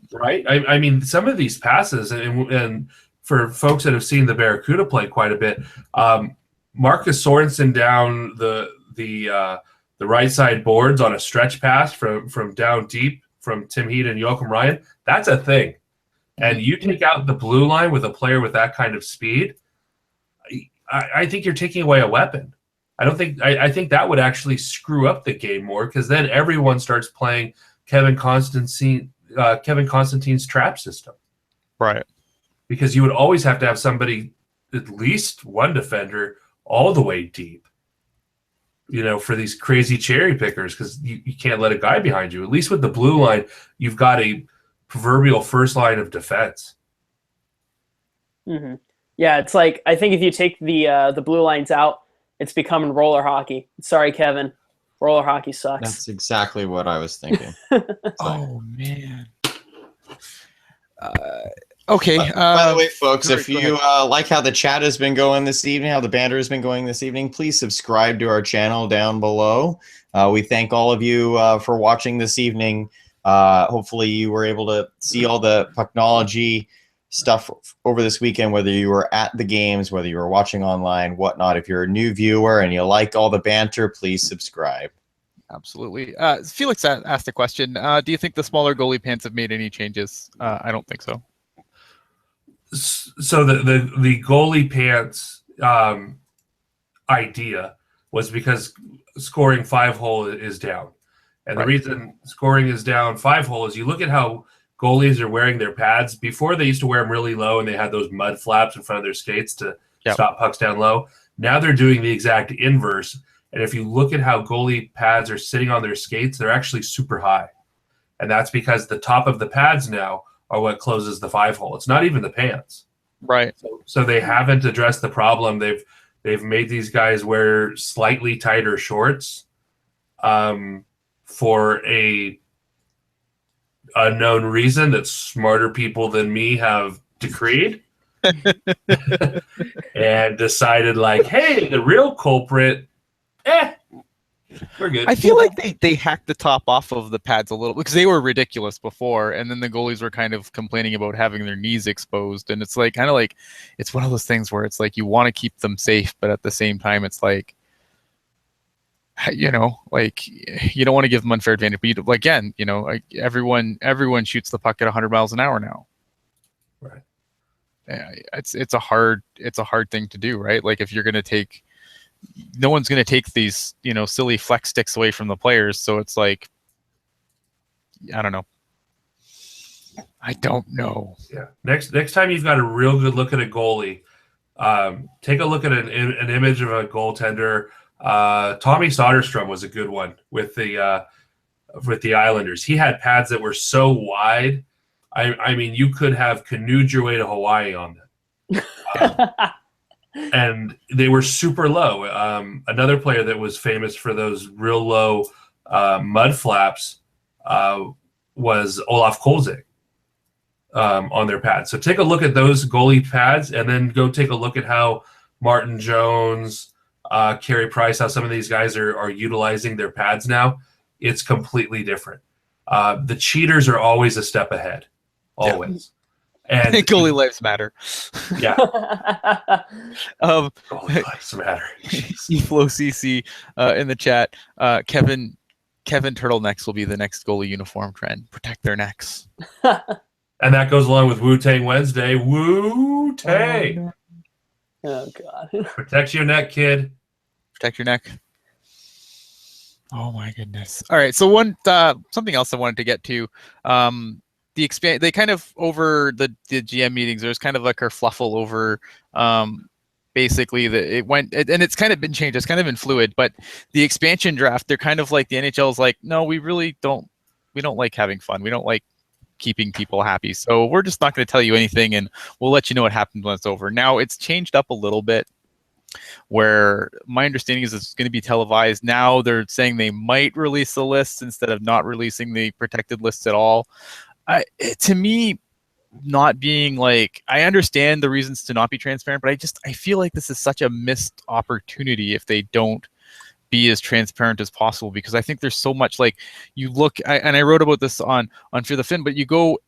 Speaker 3: I mean, some of these passes, and for folks that have seen the Barracuda play quite a bit, Marcus Sorensen down the right side boards on a stretch pass from down deep from Tim Heat and Joachim Ryan, that's a thing. And you take out the blue line with a player with that kind of speed, I think you're taking away a weapon. I think that would actually screw up the game more, because then everyone starts playing Kevin Constantine's trap system.
Speaker 2: Right.
Speaker 3: Because you would always have to have somebody, at least one defender, all the way deep. For these crazy cherry pickers, because you can't let a guy behind you. At least with the blue line, you've got a proverbial first line of defense.
Speaker 4: Mm-hmm. Yeah, it's like, I think if you take the blue lines out, it's becoming roller hockey. Sorry, Kevin. Roller hockey sucks.
Speaker 1: That's exactly what I was thinking.
Speaker 2: Oh, man. Okay.
Speaker 1: By the way, folks, if you like how the chat has been going this evening, how the banter has been going this evening, please subscribe to our channel down below. We thank all of you for watching this evening. Hopefully you were able to see all the Pucknology stuff over this weekend, whether you were at the games, whether you were watching online, whatnot. If you're a new viewer and you like all the banter, please subscribe.
Speaker 2: Absolutely. Felix asked a question. Do you think the smaller goalie pants have made any changes? I don't think so.
Speaker 3: So the goalie pants idea was because scoring 5-hole is down. And the reason scoring is down 5-hole is you look at how goalies are wearing their pads. Before, they used to wear them really low, and they had those mud flaps in front of their skates to stop pucks down low. Now they're doing the exact inverse. And if you look at how goalie pads are sitting on their skates, they're actually super high. And that's because the top of the pads now are what closes the 5-hole. It's not even the pants.
Speaker 2: Right.
Speaker 3: So they haven't addressed the problem. They've made these guys wear slightly tighter shorts for a unknown reason that smarter people than me have decreed. And decided, like, hey, the real culprit, We're good.
Speaker 2: I feel like they hacked the top off of the pads a little because they were ridiculous before, and then the goalies were kind of complaining about having their knees exposed, and it's like kind of like it's one of those things where it's like you want to keep them safe, but at the same time, it's like like you don't want to give them unfair advantage. But again, everyone shoots the puck at 100 miles an hour now.
Speaker 3: Right.
Speaker 2: It's a hard thing to do, right? Like if you're going to take. No one's going to take these, silly flex sticks away from the players. So it's like, I don't know.
Speaker 3: Yeah. Next time you've got a real good look at a goalie, take a look at an image of a goaltender. Tommy Soderstrom was a good one with the Islanders. He had pads that were so wide. I mean, you could have canoed your way to Hawaii on them. And they were super low. Another player that was famous for those real low mud flaps was Olaf Kolzig on their pads. So take a look at those goalie pads and then go take a look at how Martin Jones, Carey Price, how some of these guys are utilizing their pads now. It's completely different. The cheaters are always a step ahead. Always. Yeah. And
Speaker 2: goalie lives matter.
Speaker 3: Yeah. Goalie lives matter.
Speaker 2: Eflow CC in the chat. Kevin turtlenecks will be the next goalie uniform trend. Protect their necks.
Speaker 3: And that goes along with Wu-Tang Wednesday. Wu-Tang.
Speaker 4: Oh God.
Speaker 3: Protect your neck, kid.
Speaker 2: Protect your neck. Oh my goodness. All right. So something else I wanted to get to. They kind of over the GM meetings, there's kind of like a kerfluffle over basically and it's kind of been changed. It's kind of been fluid, but the expansion draft, they're kind of like the NHL is like, no, we don't like having fun. We don't like keeping people happy. So we're just not going to tell you anything and we'll let you know what happens when it's over. Now it's changed up a little bit where my understanding is it's going to be televised. Now they're saying they might release the lists instead of not releasing the protected lists at all. To me, not being like, I understand the reasons to not be transparent, but I feel like this is such a missed opportunity if they don't be as transparent as possible, because I think there's so much, like, you look, and I wrote about this on Fear the Fin, but you go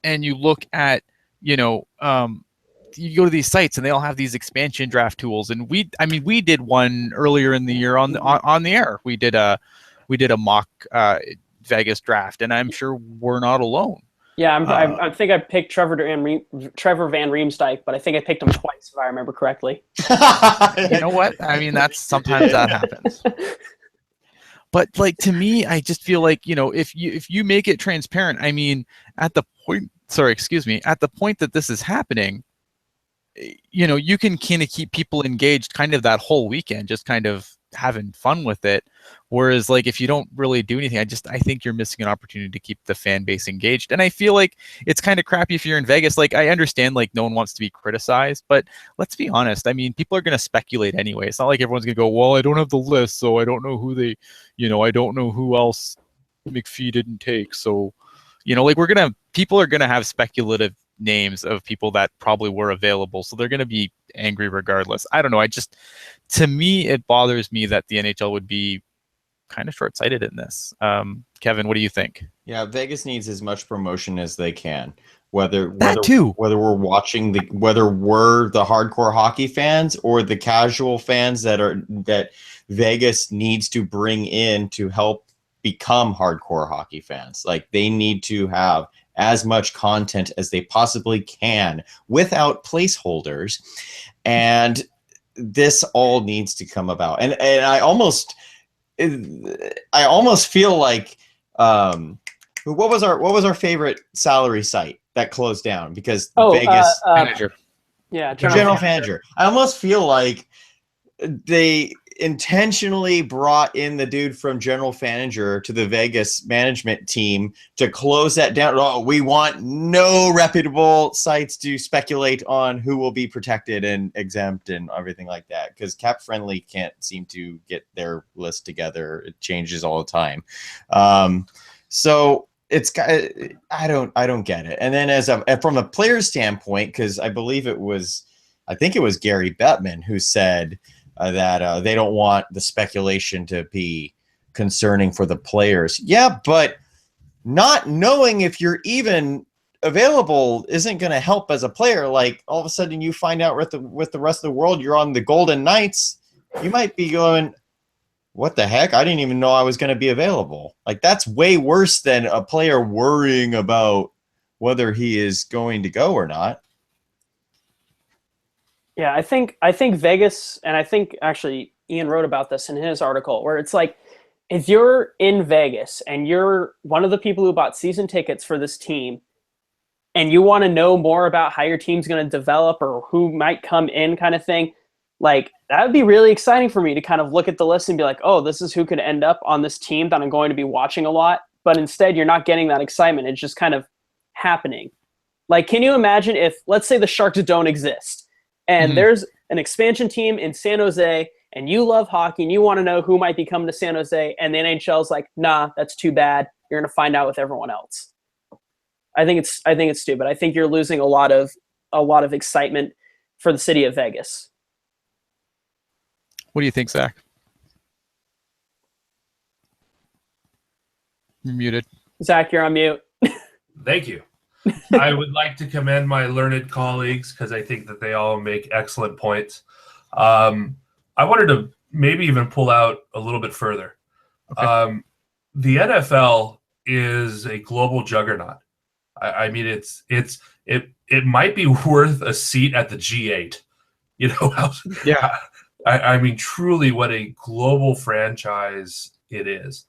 Speaker 2: and you look at, you go to these sites and they all have these expansion draft tools, and we did one earlier in the year on the air. We did a mock Vegas draft, and I'm sure we're not alone.
Speaker 4: Yeah, I think I picked Trevor Van Riemsdyk, but I think I picked him twice, if I remember correctly.
Speaker 2: You know what? I mean, sometimes that happens. But like, to me, I just feel like, if you make it transparent, I mean, at the point that this is happening, you can kind of keep people engaged kind of that whole weekend, just kind of having fun with it. Whereas, like, if you don't really do anything, I think you're missing an opportunity to keep the fan base engaged. And I feel like it's kind of crappy if you're in Vegas. Like, I understand, like, no one wants to be criticized, but let's be honest. I mean, people are going to speculate anyway. It's not like everyone's going to go, well, I don't have the list, so I don't know who I don't know who else McPhee didn't take. So, like, people are going to have speculative names of people that probably were available, so they're going to be angry regardless. I don't know. To me, it bothers me that the NHL would be kind of short-sighted in this. Kevin, what do you think?
Speaker 1: Yeah, Vegas needs as much promotion as they can. Whether we're the hardcore hockey fans or the casual fans that Vegas needs to bring in to help become hardcore hockey fans. Like, they need to have as much content as they possibly can without placeholders, and this all needs to come about. And I almost feel like what was our favorite salary site that closed down because Vegas
Speaker 2: manager.
Speaker 4: Yeah,
Speaker 1: general manager. I almost feel like they intentionally brought in the dude from general manager to the Vegas management team to close that down. Oh, we want no reputable sites to speculate on who will be protected and exempt and everything like that, because Cap Friendly can't seem to get their list together. It changes all the time. So it's I don't get it. And then from a player standpoint, because I think it was Gary Bettman who said that they don't want the speculation to be concerning for the players. Yeah, but not knowing if you're even available isn't going to help as a player. Like all of a sudden you find out with the rest of the world you're on the Golden Knights, you might be going, what the heck? I didn't even know I was going to be available. Like that's way worse than a player worrying about whether he is going to go or not.
Speaker 4: Yeah, I think Vegas, and I think actually Ian wrote about this in his article, where it's like, if you're in Vegas and you're one of the people who bought season tickets for this team, and you want to know more about how your team's going to develop or who might come in kind of thing, like that would be really exciting for me to kind of look at the list and be like, oh, this is who could end up on this team that I'm going to be watching a lot. But instead, you're not getting that excitement. It's just kind of happening. Like, can you imagine if, let's say the Sharks don't exist and there's an expansion team in San Jose and you love hockey and you want to know who might be coming to San Jose and the NHL's like, nah, that's too bad. You're going to find out with everyone else. I think it's stupid. I think you're losing a lot of excitement for the city of Vegas.
Speaker 2: What do you think, Zach? You're muted.
Speaker 4: Zach, you're on mute.
Speaker 3: Thank you. I would like to commend my learned colleagues because I think that they all make excellent points. I wanted to maybe even pull out a little bit further. Okay. The NFL is a global juggernaut. I mean, it might be worth a seat at the G8. You know,
Speaker 2: yeah.
Speaker 3: I mean, truly, what a global franchise it is.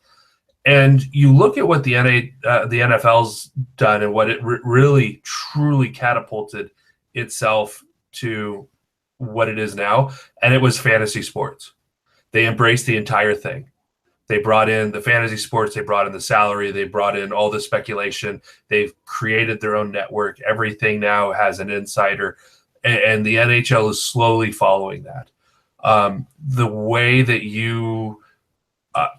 Speaker 3: And you look at what the NFL's done and what it really, truly catapulted itself to what it is now, and it was fantasy sports. They embraced the entire thing. They brought in the fantasy sports, they brought in the salary, they brought in all the speculation. They've created their own network. Everything now has an insider, and the NHL is slowly following that. The way that you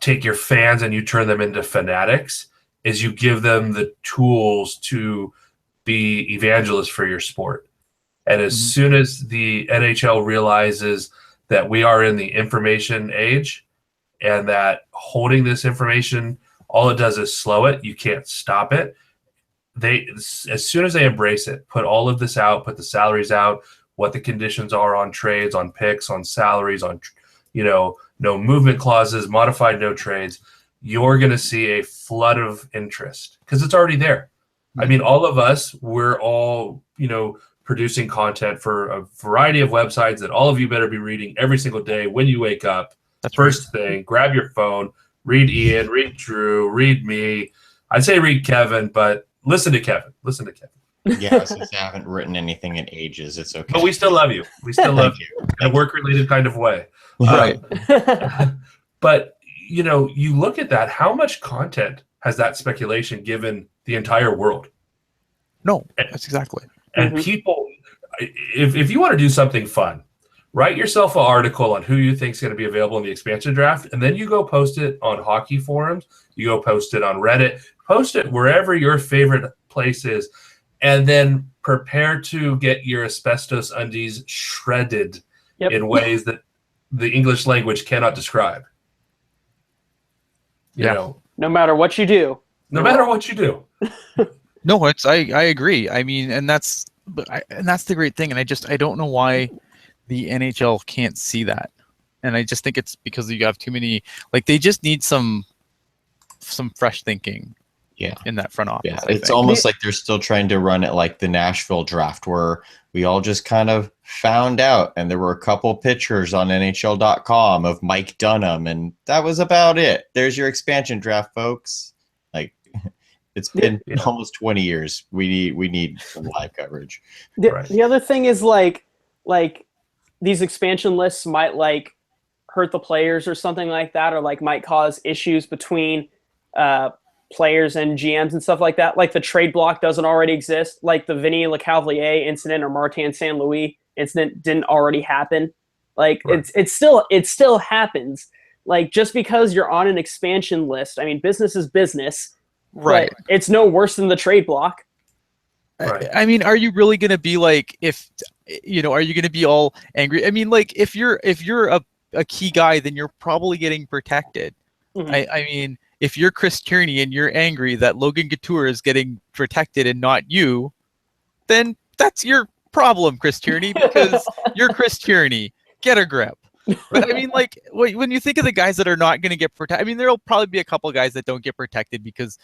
Speaker 3: take your fans and you turn them into fanatics is you give them the tools to be evangelists for your sport. And as soon as the NHL realizes that we are in the information age and that holding this information, all it does is slow it, you can't stop it. As soon as they embrace it, put all of this out, put the salaries out, what the conditions are on trades, on picks, on salaries, on, no movement clauses, modified no trades, you're going to see a flood of interest because it's already there. I mean, all of us, we're all, producing content for a variety of websites that all of you better be reading every single day when you wake up.
Speaker 2: That's
Speaker 3: First thing, grab your phone, read Ian, read Drew, read me. I'd say read Kevin, but listen to Kevin.
Speaker 1: Yeah, since I haven't written anything in ages, it's okay.
Speaker 3: But we still love you. We still love you in a work-related kind of way.
Speaker 2: Right.
Speaker 3: But, you look at that, how much content has that speculation given the entire world?
Speaker 2: No, that's exactly.
Speaker 3: And people, if you want to do something fun, write yourself an article on who you think is going to be available in the expansion draft, and then you go post it on hockey forums, you go post it on Reddit, post it wherever your favorite place is, and then prepare to get your asbestos undies shredded in ways that the English language cannot describe. You know,
Speaker 4: no matter what you do.
Speaker 3: No matter what you do.
Speaker 2: No, I agree. I mean, and that's the great thing. And I don't know why the NHL can't see that. And I just think it's because you have too many. Like they just need some fresh thinking.
Speaker 1: Yeah,
Speaker 2: in that front office.
Speaker 1: Yeah, it's almost like they're still trying to run it like the Nashville draft, where we all just kind of found out, and there were a couple pictures on NHL.com of Mike Dunham, and that was about it. There's your expansion draft, folks. Like, it's been almost 20 years. We need some live coverage.
Speaker 4: The other thing is like these expansion lists might like hurt the players or something like that, or like might cause issues between players and GMs and stuff like that. Like the trade block doesn't already exist. Like the Vinny Lecavalier incident or Martin St. Louis incident didn't already happen. Like it still happens. Like just because you're on an expansion list, I mean, business is business.
Speaker 2: Right.
Speaker 4: It's no worse than the trade block.
Speaker 2: Right. I mean, are you really going to be like, are you going to be all angry? I mean, like if you're a key guy, then you're probably getting protected. I mean, if you're Chris Tierney and you're angry that Logan Couture is getting protected and not you, then that's your problem, Chris Tierney, because you're Chris Tierney. Get a grip. But I mean, like, when you think of the guys that are not going to get protected, I mean, there'll probably be a couple of guys that don't get protected because,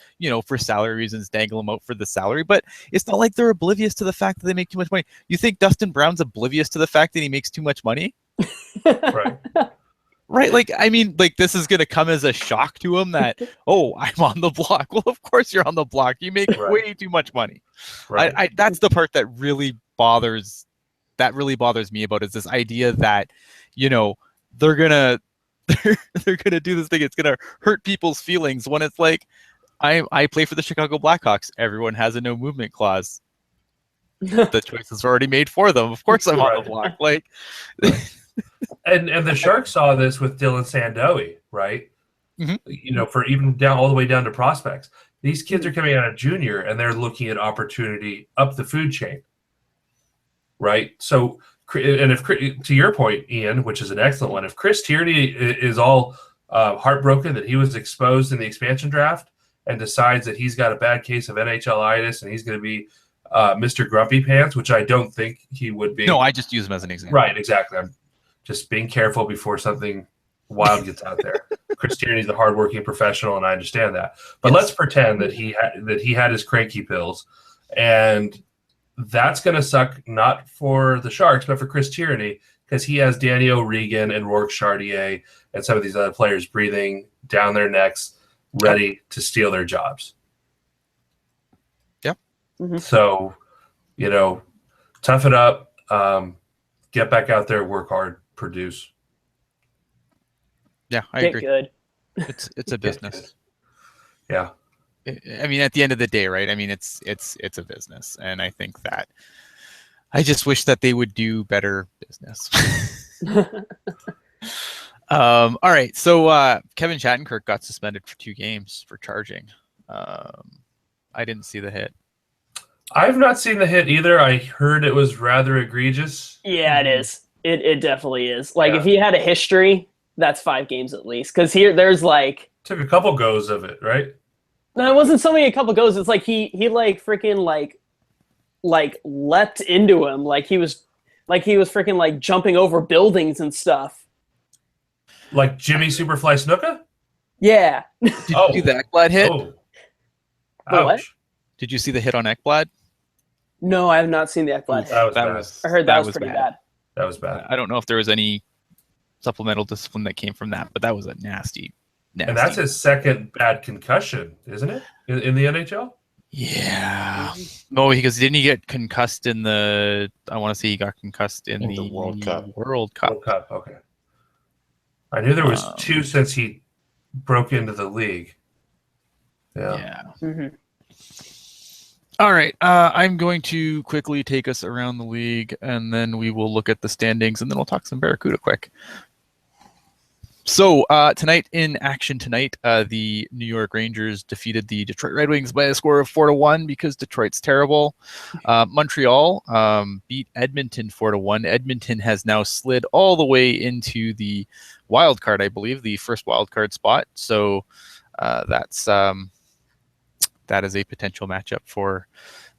Speaker 2: for salary reasons, dangle them out for the salary. But it's not like they're oblivious to the fact that they make too much money. You think Dustin Brown's oblivious to the fact that he makes too much money?
Speaker 3: Right.
Speaker 2: Right. Like, I mean, like, this is going to come as a shock to him that, oh, I'm on the block. Well, of course you're on the block. You make way too much money. Right. That's the part that really bothers me about is this idea that, they're gonna do this thing. It's gonna hurt people's feelings when it's like, I play for the Chicago Blackhawks. Everyone has a no movement clause. The choice is already made for them. Of course, I'm on the block. Like,
Speaker 3: and the Sharks saw this with Dylan Sandoe, right?
Speaker 2: Mm-hmm.
Speaker 3: For even down all the way down to prospects. These kids are coming out of junior and they're looking at opportunity up the food chain, right? So. And if, to your point, Ian, which is an excellent one, if Chris Tierney is all heartbroken that he was exposed in the expansion draft and decides that he's got a bad case of NHLitis and he's going to be Mr. Grumpy Pants, which I don't think he would be.
Speaker 2: No, I just use him as an example.
Speaker 3: Right, exactly. I'm just being careful before something wild gets out there. Chris Tierney's a hardworking professional, and I understand that. But let's pretend that he had his cranky pills, and that's going to suck not for the Sharks, but for Chris Tierney, because he has Danny O'Regan and Rourke Chartier and some of these other players breathing down their necks, ready to steal their jobs.
Speaker 2: Yep.
Speaker 4: Mm-hmm.
Speaker 3: So, tough it up, get back out there, work hard, produce.
Speaker 2: Yeah, I agree.
Speaker 4: Good.
Speaker 2: It's a business.
Speaker 3: Yeah.
Speaker 2: I mean, at the end of the day, right? I mean, it's a business, and I think that I just wish that they would do better business. All right, so Kevin Shattenkirk got suspended for 2 games for charging. I didn't see the hit.
Speaker 3: I've not seen the hit either. I heard it was rather egregious.
Speaker 4: Yeah, it is. It definitely is. Like, if he had a history, that's 5 games at least. Because there's like
Speaker 3: took a couple goes of it, right?
Speaker 4: No, it wasn't so many a couple goes. It's like he like freaking like leapt into him, like he was freaking like jumping over buildings and stuff.
Speaker 3: Like Jimmy Superfly Snuka?
Speaker 4: Yeah.
Speaker 2: Did you see the Ekblad hit?
Speaker 3: Oh.
Speaker 4: What?
Speaker 2: Did you see the hit on Ekblad?
Speaker 4: No, I have not seen the Ekblad hit. I heard that was pretty bad.
Speaker 3: That was bad.
Speaker 2: I don't know if there was any supplemental discipline that came from that, but that was a nasty.
Speaker 3: And that's his second bad concussion, isn't it? In the NHL?
Speaker 2: Yeah. No, because didn't he get concussed in the? I want to say he got concussed in the
Speaker 1: World Cup.
Speaker 2: World Cup.
Speaker 3: Okay. I knew there was 2 since he broke into the league.
Speaker 2: Yeah.
Speaker 4: Mm-hmm.
Speaker 2: All right. I'm going to quickly take us around the league, and then we will look at the standings, and then we'll talk some Barracuda quick. So tonight, the New York Rangers defeated the Detroit Red Wings by a score of 4-1 because Detroit's terrible. Montreal beat Edmonton 4-1. Edmonton has now slid all the way into the wild card, I believe, the first wild card spot. So that is a potential matchup for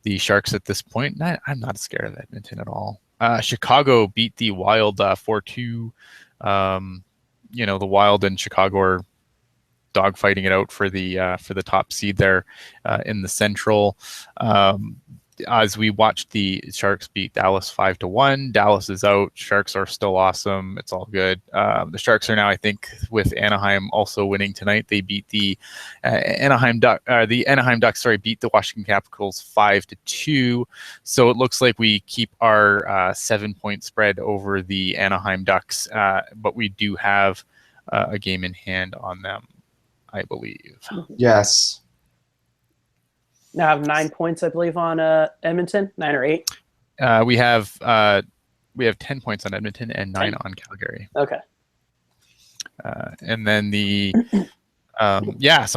Speaker 2: the Sharks at this point. I'm not scared of Edmonton at all. Chicago beat the Wild 4-2. The Wild and Chicago are dogfighting it out for the top seed there in the Central. As we watched the Sharks beat Dallas 5-1. Dallas is out. Sharks are still awesome. It's all good. The Sharks are now, I think, with Anaheim also winning tonight. They beat the Anaheim Ducks. Beat the Washington Capitals 5-2. So it looks like we keep our 7-point spread over the Anaheim Ducks, but we do have a game in hand on them, I believe.
Speaker 1: Yes.
Speaker 4: Now I have 9 points, I believe, on Edmonton. 9 or 8.
Speaker 2: We have 10 points on Edmonton and 9 on Calgary.
Speaker 4: Okay.
Speaker 2: And then the so I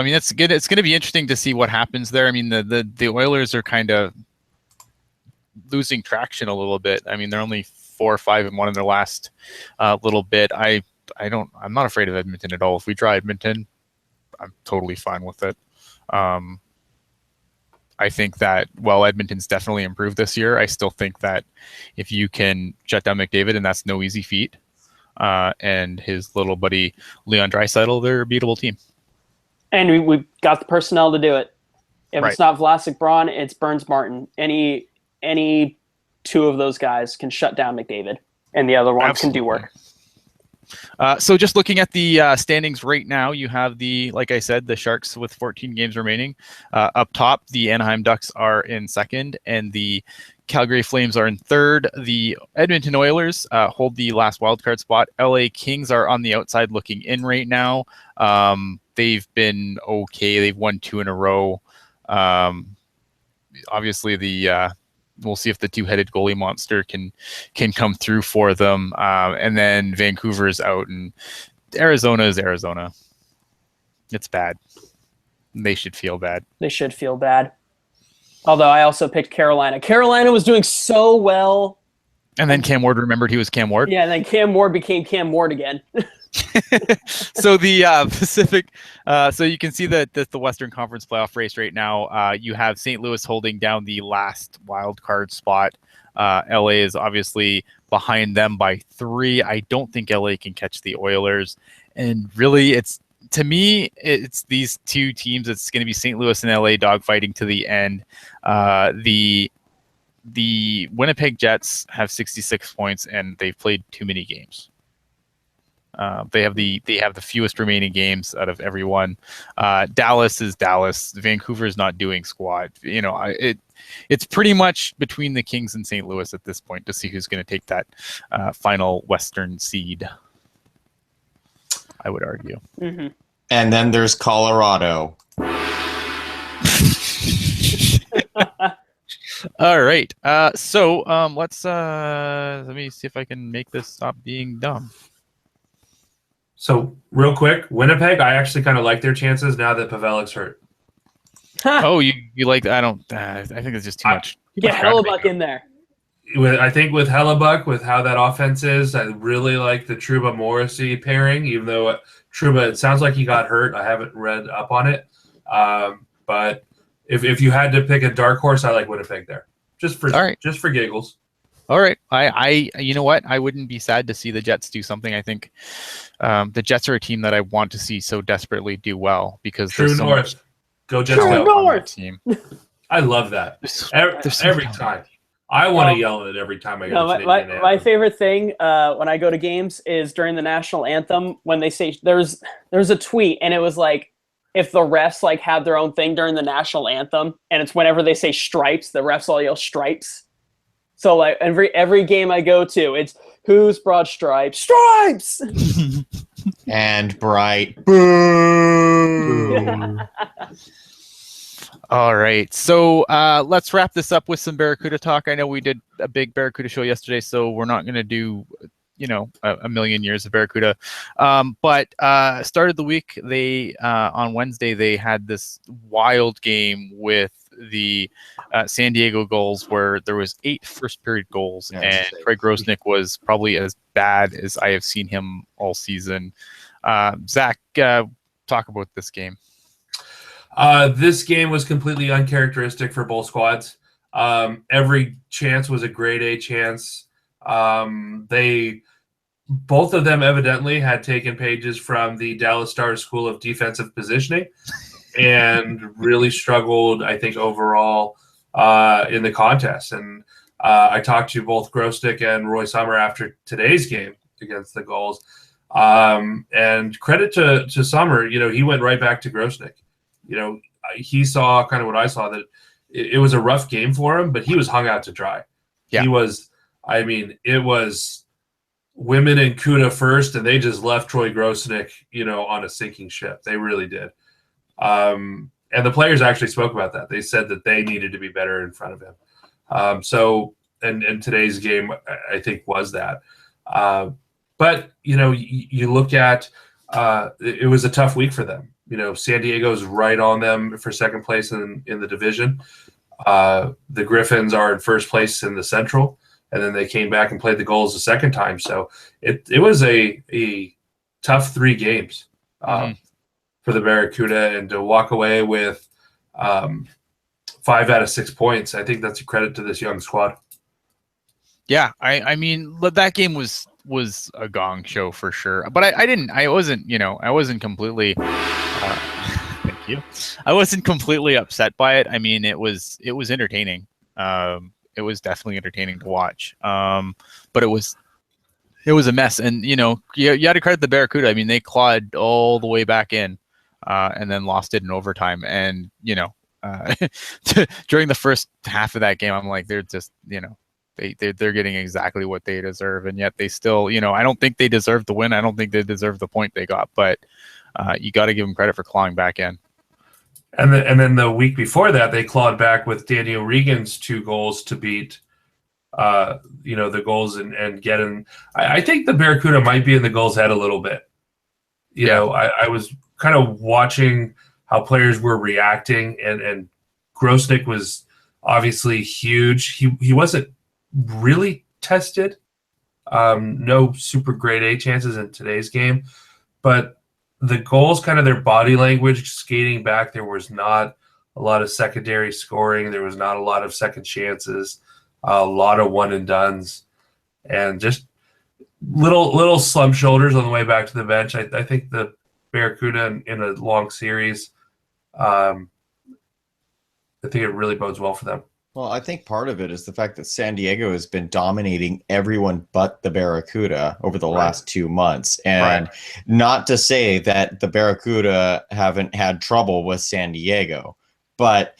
Speaker 2: mean it's good. It's going to be interesting to see what happens there. I mean the Oilers are kind of losing traction a little bit. I mean they're only 4-5-1 in their last little bit. I'm not afraid of Edmonton at all. If we draw Edmonton, totally fine with it. I think that while Edmonton's definitely improved this year, I still think that if you can shut down McDavid, and that's no easy feat, and his little buddy Leon Draisaitl, they're a beatable team.
Speaker 4: And we've got the personnel to do it. If
Speaker 2: Right.
Speaker 4: It's not Vlasic Braun, it's Burns Martin. Any two of those guys can shut down McDavid, and the other one can do work.
Speaker 2: So just looking at the standings right now, you have like I said, the Sharks with 14 games remaining. Up top, the Anaheim Ducks are in second, and the Calgary Flames are in third. The Edmonton Oilers hold the last wildcard spot. LA Kings are on the outside looking in right now. They've been okay. They've won 2 in a row. Obviously, we'll see if the two-headed goalie monster can come through for them. And then Vancouver is out, and Arizona is Arizona. It's bad. They should feel bad.
Speaker 4: They should feel bad. Although I also picked Carolina. Carolina was doing so well.
Speaker 2: And then Cam Ward remembered he was Cam Ward.
Speaker 4: Yeah, and then Cam Ward became Cam Ward again.
Speaker 2: So the Pacific, so you can see that the Western Conference playoff race right now, you have St. Louis holding down the last wild card spot. LA is obviously behind them by 3. I don't think LA can catch the Oilers. And really, to me, it's these two teams. It's going to be St. Louis and LA dogfighting to the end. The Winnipeg Jets have 66 points, and they've played too many games. They have the fewest remaining games out of everyone. Dallas is Dallas. Vancouver is not doing squat. It's pretty much between the Kings and St. Louis at this point to see who's going to take that final Western seed. I would argue.
Speaker 4: Mm-hmm.
Speaker 1: And then there's Colorado.
Speaker 2: All right. So let's let me see if I can make this stop being dumb.
Speaker 3: So real quick, Winnipeg, I actually kind of like their chances now that Pavelic's hurt.
Speaker 2: Oh, you like? I don't. I think it's just too much.
Speaker 4: Get Hellebuck in there.
Speaker 3: I think with Hellebuck, with how that offense is, I really like the Trouba Morrissey pairing. Even though Trouba, it sounds like he got hurt. I haven't read up on it, but if you had to pick a dark horse, I like Winnipeg there, just for giggles.
Speaker 2: All right. I you know what? I wouldn't be sad to see the Jets do something. I think the Jets are a team that I want to see so desperately do well because
Speaker 3: True North. Go Jets.
Speaker 4: True North.
Speaker 2: Team.
Speaker 3: I love that. Every time. I want to yell it every time I go to Canadian
Speaker 4: my favorite thing when I go to games is during the national anthem when they say there's a tweet and it was like if the refs like have their own thing during the national anthem and it's whenever they say stripes, the refs all yell stripes. So like every game I go to, it's who's broad stripes? Stripes!
Speaker 1: And bright. Boo!
Speaker 4: Yeah.
Speaker 2: All right. So let's wrap this up with some Barracuda talk. I know we did a big Barracuda show yesterday, so we're not going to do, a million years of Barracuda. But started the week, they on Wednesday, they had this wild game with the San Diego Gulls where there was 8 first-period goals, and Craig Grosnick was probably as bad as I have seen him all season. Zach, talk about this game.
Speaker 3: This game was completely uncharacteristic for both squads. Every chance was a grade A chance. Both of them evidently had taken pages from the Dallas Stars School of Defensive Positioning and really struggled, I think, overall in the contest. And I talked to both Grosnick and Roy Sommer after today's game against the Gulls. And credit to Sommer, he went right back to Grosnick. He saw kind of what I saw, that it was a rough game for him, but he was hung out to dry. Yeah. It was women and Cuda first, and they just left Troy Grosnick, on a sinking ship. They really did. And the players actually spoke about that. They said that they needed to be better in front of him. And today's game, I think, was that. But, you look at it was a tough week for them. San Diego's right on them for second place in the division. The Griffins are in first place in the Central, and then they came back and played the Gulls a second time. So it was a tough 3 games. the Barracuda, and to walk away with 5 out of 6 points. I think that's a credit to this young squad.
Speaker 2: Yeah, I mean, that game was a gong show for sure. But I wasn't completely thank you. I wasn't completely upset by it. I mean, it was entertaining. It was definitely entertaining to watch. But it was a mess. And you had to credit the Barracuda. I mean, they clawed all the way back in, and then lost it in overtime. And during the first half of that game, I'm like, they're just they're getting exactly what they deserve, and yet they still, I don't think they deserve the win. I don't think they deserve the point they got, but you got to give them credit for clawing back in.
Speaker 3: And then the week before that, they clawed back with Daniel Regan's 2 goals to beat, the goals and get in. I think the Barracuda might be in the goals head a little bit. I was kind of watching how players were reacting, and Grosnick was obviously huge. He wasn't really tested. No super grade A chances in today's game, but the goals, kind of their body language, skating back, there was not a lot of secondary scoring. There was not a lot of second chances, a lot of one and dones, and just little slump shoulders on the way back to the bench. I think the Barracuda in a long series, I think it really bodes well for them.
Speaker 1: Well, I think part of it is the fact that San Diego has been dominating everyone but the Barracuda over the last 2 months. And not to say that the Barracuda haven't had trouble with San Diego, but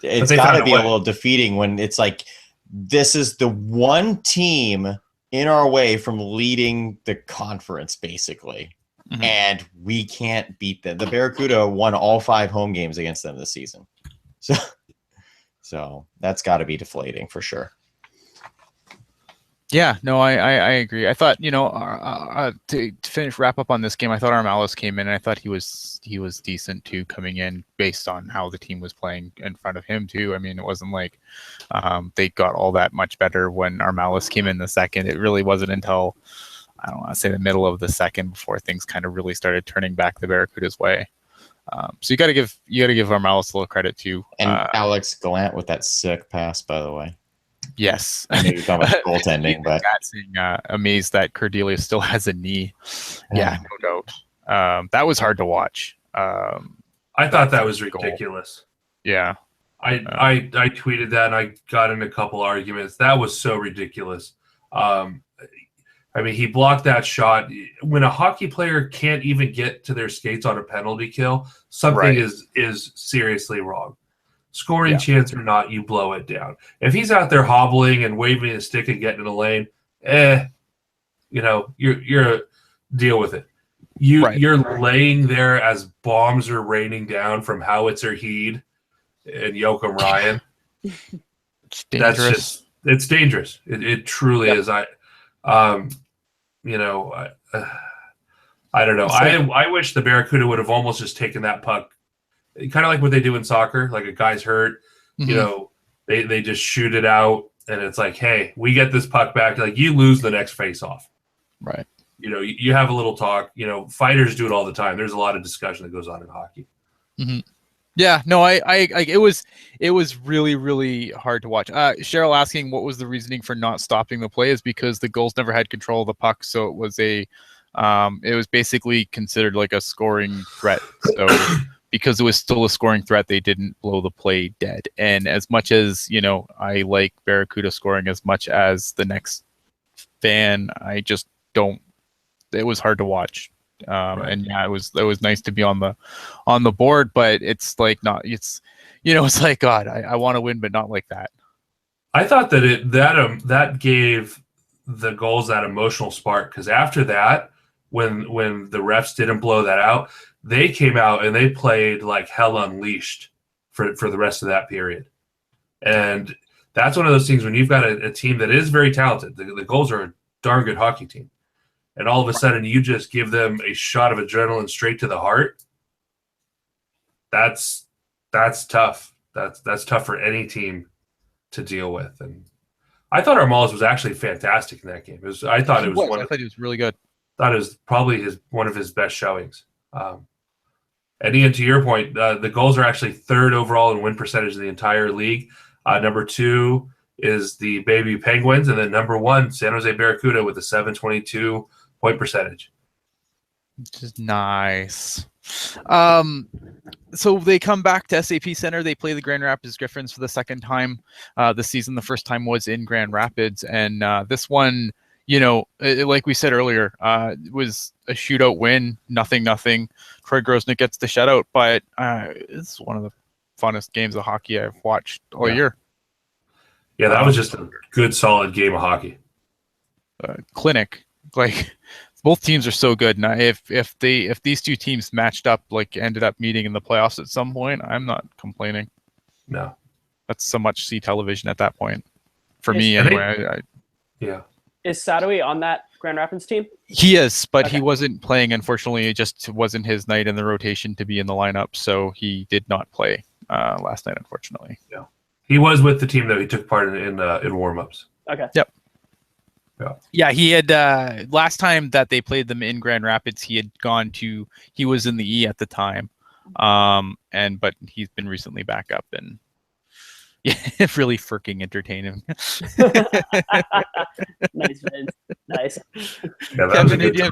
Speaker 1: it's got to be a little defeating when it's like, this is the one team in our way from leading the conference, basically. Mm-hmm. And we can't beat them. The Barracuda won all 5 home games against them this season. So that's got to be deflating for sure.
Speaker 2: Yeah, no, I agree. I thought, to wrap up on this game, I thought Armalis came in, and I thought he was decent too, coming in based on how the team was playing in front of him too. I mean, it wasn't like they got all that much better when Armalis came in the second. It really wasn't until, I don't want to say, the middle of the second before things kind of really started turning back the Barracuda's way. So you got to give Armalis a little credit too.
Speaker 1: And Alex Gallant with that sick pass, by the way.
Speaker 2: Yes.
Speaker 1: I know you're talking about goaltending, but
Speaker 2: amazed that Cordelius still has a knee. Yeah, no doubt. That was hard to watch.
Speaker 3: I thought that was ridiculous.
Speaker 2: Yeah.
Speaker 3: I tweeted that, and I got in a couple arguments. That was so ridiculous. I mean, he blocked that shot. When a hockey player can't even get to their skates on a penalty kill, something is seriously wrong. Scoring chance or not, you blow it down. If he's out there hobbling and waving his stick and getting in the lane, you're deal with it. You're laying there as bombs are raining down from Howitzer Heed and Joachim Ryan.
Speaker 2: It's dangerous.
Speaker 3: It's dangerous. It truly is. I don't know. I wish the Barracuda would have almost just taken that puck, kind of like what they do in soccer. Like a guy's hurt, they just shoot it out, and it's like, hey, we get this puck back. Like, you lose the next face-off.
Speaker 2: Right.
Speaker 3: You have a little talk. Fighters do it all the time. There's a lot of discussion that goes on in hockey.
Speaker 2: Mm-hmm. Yeah, no, it was really, really hard to watch. Cheryl asking what was the reasoning for not stopping the play is because the goals never had control of the puck, so it was basically considered like a scoring threat. So because it was still a scoring threat, they didn't blow the play dead. And as much as I like Barracuda scoring as much as the next fan, I just don't. It was hard to watch. And yeah, it was nice to be on the board, but it's like not. It's it's like, God, I want to win, but not like that.
Speaker 3: I thought that gave the goals that emotional spark, because after that, when the refs didn't blow that out, they came out and they played like hell unleashed for the rest of that period. And that's one of those things when you've got a team that is very talented. The Gulls are a darn good hockey team. And all of a sudden you just give them a shot of adrenaline straight to the heart. That's tough. That's tough for any team to deal with. And I thought Armalis was actually fantastic in that game. I thought he was really good.
Speaker 2: Thought
Speaker 3: it was probably one of his best showings. And Ian, to your point, the Gulls are actually third overall in win percentage in the entire league. Number 2 is the Baby Penguins, and then number 1, San Jose Barracuda with a 722 point percentage.
Speaker 2: Which is nice. So they come back to SAP Center. They play the Grand Rapids Griffins for the second time this season. The first time was in Grand Rapids, and this one, like we said earlier, was a shootout win. 0-0. Troy Grosnick gets the shutout, but it's one of the funnest games of hockey I've watched all year.
Speaker 3: Yeah, that was just a good, solid game of hockey.
Speaker 2: Clinic, like. Both teams are so good, and if these two teams matched up, like ended up meeting in the playoffs at some point, I'm not complaining.
Speaker 3: No,
Speaker 2: that's so much see television at that point for me anyway.
Speaker 3: Yeah,
Speaker 4: is Sadoway on that Grand Rapids team?
Speaker 2: He is, but he wasn't playing. Unfortunately, it just wasn't his night in the rotation to be in the lineup, so he did not play last night. Unfortunately,
Speaker 3: yeah, he was with the team though. He took part in warmups.
Speaker 4: Okay.
Speaker 2: Yep. Yeah, he had last time that they played them in Grand Rapids, he was in the E at the time. But he's been recently back up, and yeah, really freaking entertaining.
Speaker 4: Nice, Vince. Nice.
Speaker 3: Yeah,
Speaker 2: Kevin,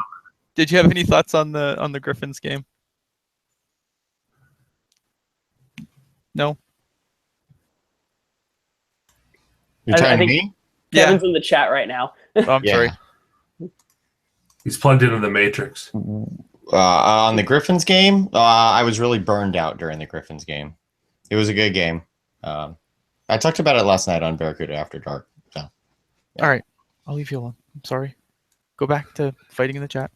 Speaker 2: did you have any thoughts on the Griffins game? No.
Speaker 1: You're telling me?
Speaker 4: Kevin's in the chat right now.
Speaker 2: Oh, I'm sorry.
Speaker 3: He's plugged into the Matrix.
Speaker 1: On the Griffins game, I was really burned out during the Griffins game. It was a good game. I talked about it last night on Barracuda After Dark. So.
Speaker 2: All right. I'll leave you alone. I'm sorry. Go back to fighting in the chat.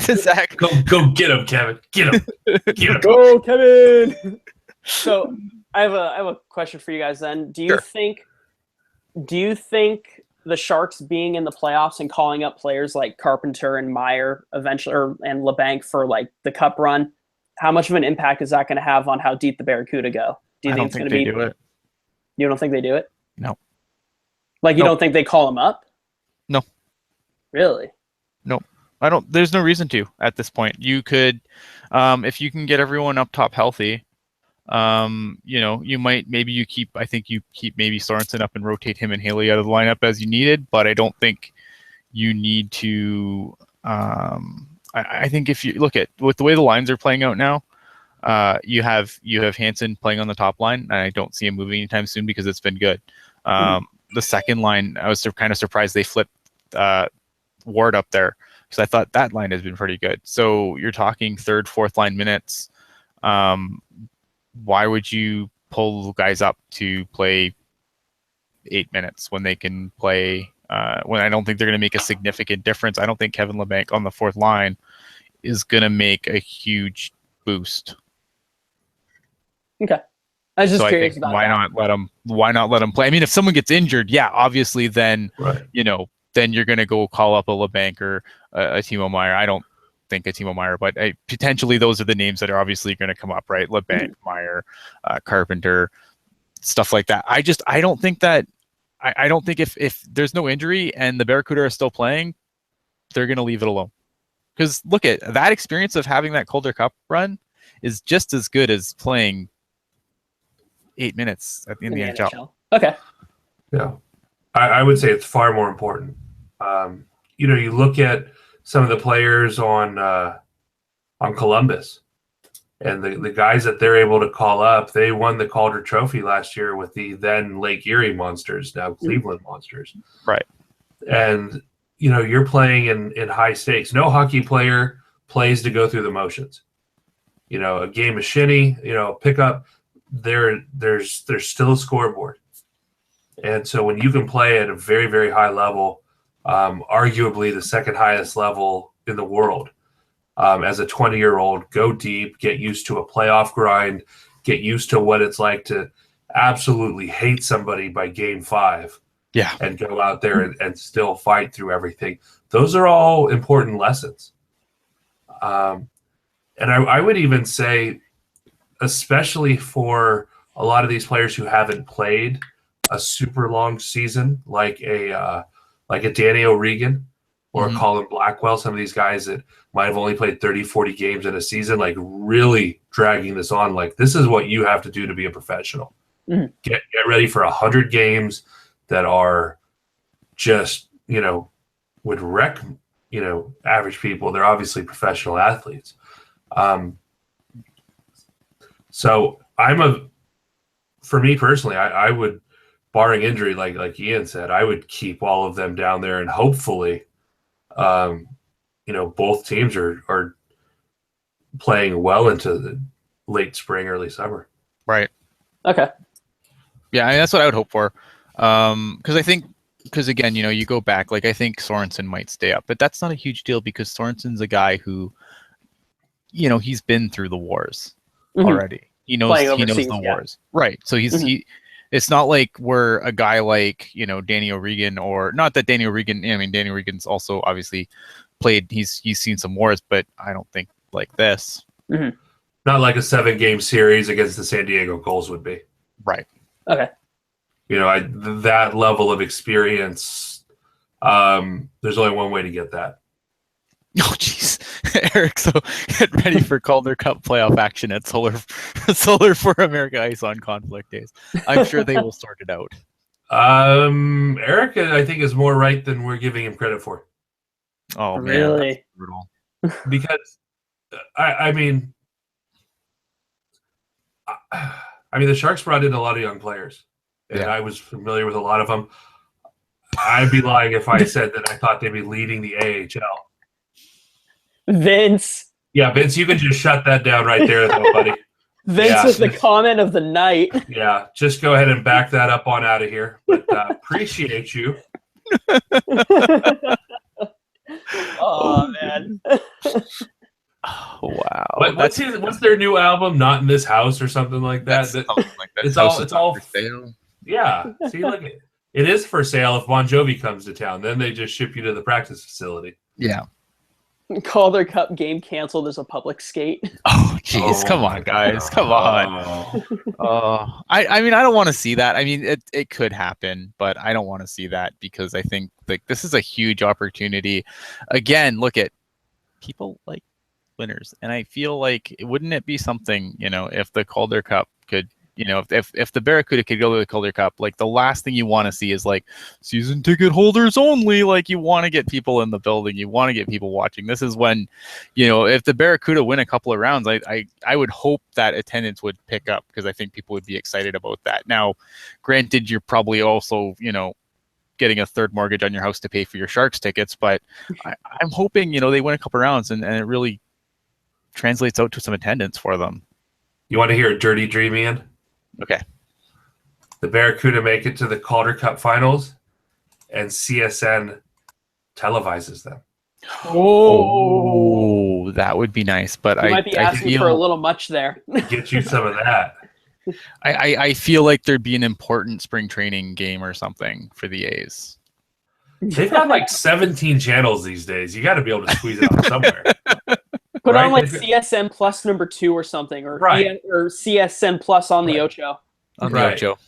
Speaker 2: Zach.
Speaker 3: Go get him, Kevin. Get him. Get him.
Speaker 4: Go, Kevin. So I have a question for you guys then. Do you think the Sharks being in the playoffs and calling up players like Carpenter and Meyer eventually, and LeBanc for like the cup run, how much of an impact is that going to have on how deep the Barracuda go? Do you think it's going to be?
Speaker 2: Do it.
Speaker 4: You don't think they do it?
Speaker 2: No.
Speaker 4: Like you don't think they call him up?
Speaker 2: No.
Speaker 4: Really?
Speaker 2: No. I don't. There's no reason to at this point. You could, if you can get everyone up top healthy. You keep maybe Sorensen up and rotate him and Haley out of the lineup as you needed, but I don't think you need to. I think if you look at with the way the lines are playing out now, you have Hansen playing on the top line, and I don't see him moving anytime soon because it's been good. The second line, I was kind of surprised they flipped Ward up there because I thought that line has been pretty good. So you're talking third, fourth line minutes. Why would you pull guys up to play 8 minutes when they can play? When I don't think they're going to make a significant difference. I don't think Kevin LeBanc on the fourth line is going to make a huge boost.
Speaker 4: Okay, I was just curious about
Speaker 2: why not let him play? I mean, if someone gets injured, yeah, obviously, then then you're going to go call up a LeBanc or a Timo Meier. I don't think a Timo Meier, but potentially those are the names that are obviously going to come up, right? LeBanc, Meier, Carpenter, stuff like that. I don't think that. I don't think if there's no injury and the Barracuda are still playing, they're going to leave it alone. Because look at that experience of having that Calder Cup run is just as good as playing 8 minutes in the NHL.
Speaker 4: Okay.
Speaker 3: Yeah, I would say it's far more important. You look at some of the players on Columbus, and the guys that they're able to call up. They won the Calder Trophy last year with the then Lake Erie Monsters, now Cleveland Monsters.
Speaker 2: Right.
Speaker 3: And you're playing in high stakes. No hockey player plays to go through the motions. A game of shinny, pick up. There's still a scoreboard, and so when you can play at a very, very high level, arguably the second highest level in the world, as a 20-year-old, go deep, get used to a playoff grind, get used to what it's like to absolutely hate somebody by game 5.
Speaker 2: Yeah.
Speaker 3: And go out there and still fight through everything. Those are all important lessons. And I would even say, especially for a lot of these players who haven't played a super long season, like a Danny O'Regan, or Colin Blackwell, some of these guys that might have only played 30, 40 games in a season, like really dragging this on. Like, this is what you have to do to be a professional. Get ready for 100 games that are just, would wreck, average people. They're obviously professional athletes. So for me personally, I would, barring injury, like Ian said, I would keep all of them down there, and hopefully, both teams are playing well into the late spring, early summer.
Speaker 2: Right.
Speaker 4: Okay.
Speaker 2: Yeah, that's what I would hope for. Because again, you go back, like I think Sorensen might stay up, but that's not a huge deal because Sorensen's a guy who, he's been through the wars already. He knows the wars. Right. So it's not like we're a guy like, Danny O'Regan, or not that Danny O'Regan, Danny O'Regan's also obviously played, he's seen some wars, but I don't think like this.
Speaker 3: Not like a 7-game series against the San Diego Gulls would be.
Speaker 2: Right.
Speaker 4: Okay.
Speaker 3: That level of experience, there's only one way to get that.
Speaker 2: Oh, jeez. Eric, so get ready for Calder Cup playoff action at Solar for America Ice on Conflict Days. I'm sure they will sort it out.
Speaker 3: Eric, I think, is more right than we're giving him credit for.
Speaker 2: Oh, man.
Speaker 4: Really?
Speaker 2: That's brutal.
Speaker 3: Because, I mean, the Sharks brought in a lot of young players, and I was familiar with a lot of them. I'd be lying if I said that I thought they'd be leading the AHL.
Speaker 4: Vince.
Speaker 3: Yeah, Vince, you can just shut that down right there, though, buddy.
Speaker 4: Vince with the comment of the night.
Speaker 3: Yeah, just go ahead and back that up on out of here. But appreciate you.
Speaker 4: Oh, man.
Speaker 2: Oh, wow.
Speaker 3: What's their new album? Not in This House or something like that.
Speaker 2: Something like that.
Speaker 3: It's all for sale. Yeah. See, look, it is for sale if Bon Jovi comes to town. Then they just ship you to the practice facility.
Speaker 2: Yeah.
Speaker 4: Calder Cup game canceled as a public skate.
Speaker 2: Oh, jeez. Come on, guys. Come on. I don't want to see that. It could happen, but I don't want to see that because I think this is a huge opportunity. Again, look at people like winners, and I feel like wouldn't it be something, if the Calder Cup could, if the Barracuda could go to the Calder Cup, like the last thing you want to see is like season ticket holders only. Like you want to get people in the building, you want to get people watching. This is when, if the Barracuda win a couple of rounds, I would hope that attendance would pick up because I think people would be excited about that. Now, granted, you're probably also, getting a third mortgage on your house to pay for your Sharks tickets, but I'm hoping, they win a couple of rounds and it really translates out to some attendance for them.
Speaker 3: You want to hear a dirty dream, Ian?
Speaker 2: Okay.
Speaker 3: The Barracuda make it to the Calder Cup finals, and CSN televises them.
Speaker 2: Oh, that would be nice. But
Speaker 4: you might be asking for a little much there.
Speaker 3: Get you some of that.
Speaker 2: I feel like there'd be an important spring training game or something for the A's.
Speaker 3: They've got like 17 channels these days. You got to be able to squeeze it out somewhere.
Speaker 4: Put on like CSN Plus #2 or something, or or CSN Plus on the Ocho.
Speaker 2: On the Ocho.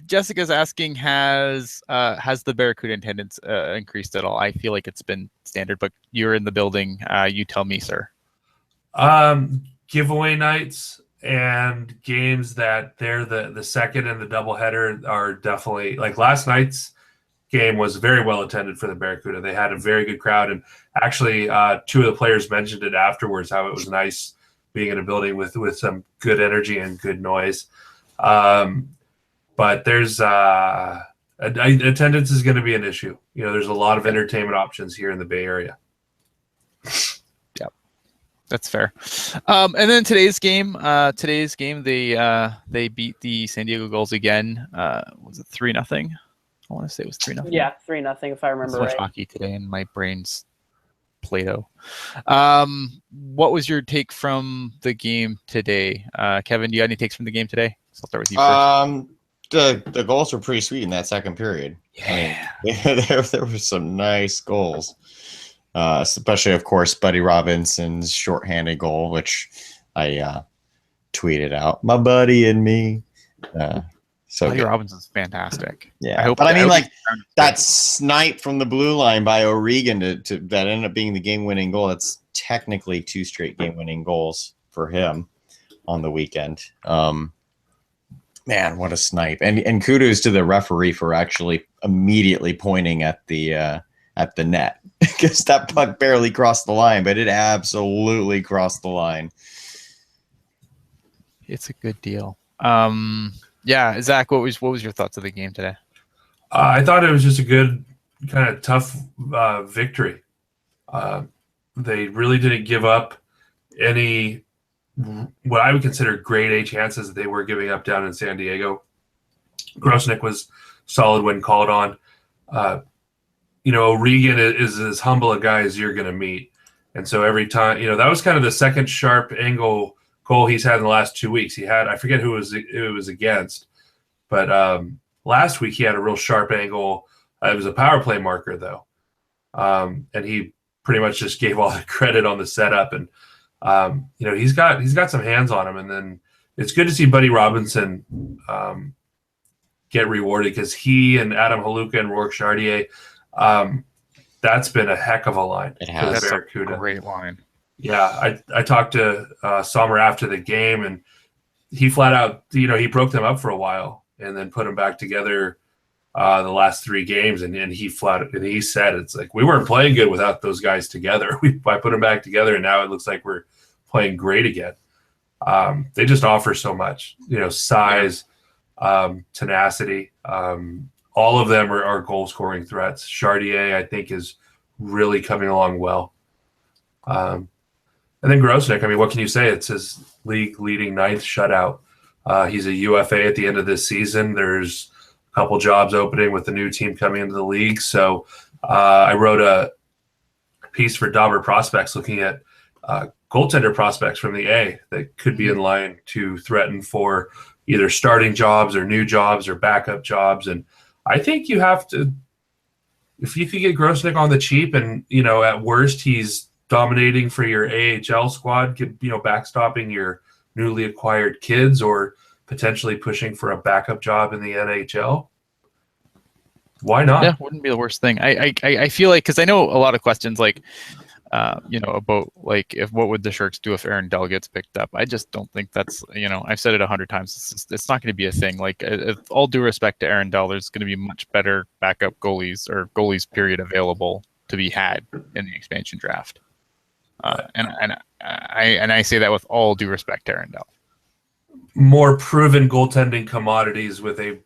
Speaker 2: Jessica's asking, has the Barracuda attendance increased at all? I feel like it's been standard, but you're in the building. You tell me, sir.
Speaker 3: Giveaway nights and games that they're the second and the doubleheader are definitely, like last night's game was very well attended for the Barracuda. They had a very good crowd, and actually two of the players mentioned it afterwards, how it was nice being in a building with some good energy and good noise. But there's attendance is going to be an issue. There's a lot of entertainment options here in the Bay Area.
Speaker 2: Yep, that's fair. And then today's game, they beat the San Diego Gulls again. Was it 3-0? I want to say it was 3-0.
Speaker 4: Yeah, 3-0 if I remember right.
Speaker 2: So much hockey today, and my brain's Play-Doh. What was your take from the game today, Kevin? Do you have any takes from the game today? So I'll start with you first.
Speaker 1: The goals were pretty sweet in that second period.
Speaker 2: Yeah,
Speaker 1: there were some nice goals, especially of course Buddy Robinson's shorthanded goal, which I tweeted out. My buddy and me. So
Speaker 2: Buddy Robinson's fantastic.
Speaker 1: Yeah, but I mean, like that snipe from the blue line by O'Regan to that ended up being the game-winning goal. That's technically 2 straight game-winning goals for him on the weekend. Man, what a snipe! And kudos to the referee for actually immediately pointing at the net, because that puck barely crossed the line, but it absolutely crossed the line.
Speaker 2: It's a good deal. Yeah, Zach, what was your thoughts of the game today?
Speaker 3: I thought it was just a good, kind of tough victory. They really didn't give up any what I would consider grade A chances that they were giving up down in San Diego. Grosnick was solid when called on. O'Regan is as humble a guy as you're going to meet. And so every time, that was kind of the second sharp angle goal he's had in the last 2 weeks. He had, I forget who it was against, but last week he had a real sharp angle. It was a power play marker though. And he pretty much just gave all the credit on the setup. And, he's got some hands on him. And then it's good to see Buddy Robinson get rewarded, because he and Adam Haluka and Rourke Chartier, that's been a heck of a line.
Speaker 1: It has.
Speaker 2: That's a great line.
Speaker 3: Yeah, I talked to Sommer after the game, and he flat out, he broke them up for a while and then put them back together the last 3 games, and he said it's like we weren't playing good without those guys together. I put them back together, and now it looks like we're playing great again. They just offer so much, size, tenacity. All of them are goal scoring threats. Chartier, I think, is really coming along well. And then Grosnick, I mean, what can you say? It's his league-leading 9th shutout. He's a UFA at the end of this season. There's a couple jobs opening with the new team coming into the league. So I wrote a piece for Dauber Prospects looking at goaltender prospects from the A that could be in line to threaten for either starting jobs or new jobs or backup jobs. And I think you have to, if you could get Grosnick on the cheap and, at worst he's dominating for your AHL squad, backstopping your newly acquired kids or potentially pushing for a backup job in the NHL. Why not?
Speaker 2: Yeah, wouldn't be the worst thing. I feel like, because I know a lot of questions like, about like what would the Sharks do if Aaron Dell gets picked up. I just don't think that's, I've said it 100 times. It's not going to be a thing. Like, if, all due respect to Aaron Dell, there's going to be much better backup goalies or goalies period available to be had in the expansion draft. And I say that with all due respect to Aaron Dell.
Speaker 3: More proven goaltending commodities with a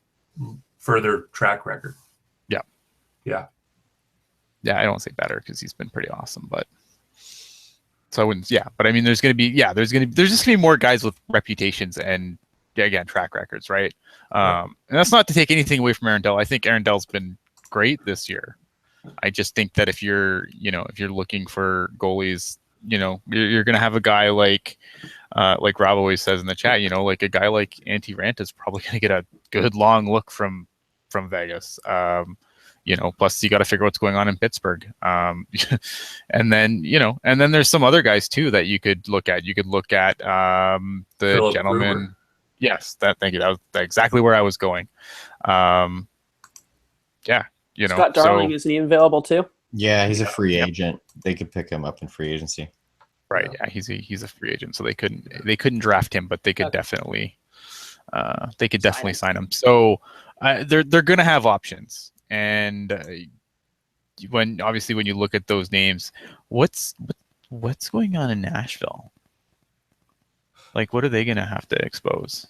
Speaker 3: further track record.
Speaker 2: Yeah, I don't say better because he's been pretty awesome, but so I wouldn't. Yeah, but I mean, there's just gonna be more guys with reputations and again track records, right? And that's not to take anything away from Aaron Dell. I think Aaron Dell's been great this year. I just think that if you're looking for goalies, you're gonna have a guy like Rob always says in the chat, like a guy like Antti Raanta is probably gonna get a good long look from Vegas. Plus you got to figure what's going on in Pittsburgh. And then there's some other guys too that you could look at. You could look at the
Speaker 3: Philip
Speaker 2: gentleman.
Speaker 3: Gruber.
Speaker 2: Yes, thank you. That was exactly where I was going.
Speaker 4: Scott Darling, isn't he available too?
Speaker 1: Yeah, he's a free agent. They could pick him up in free agency.
Speaker 2: Right. Yeah, he's a free agent, so they couldn't draft him, but they could definitely sign him. So they're going to have options. And when you look at those names, what's going on in Nashville? Like, what are they going to have to expose?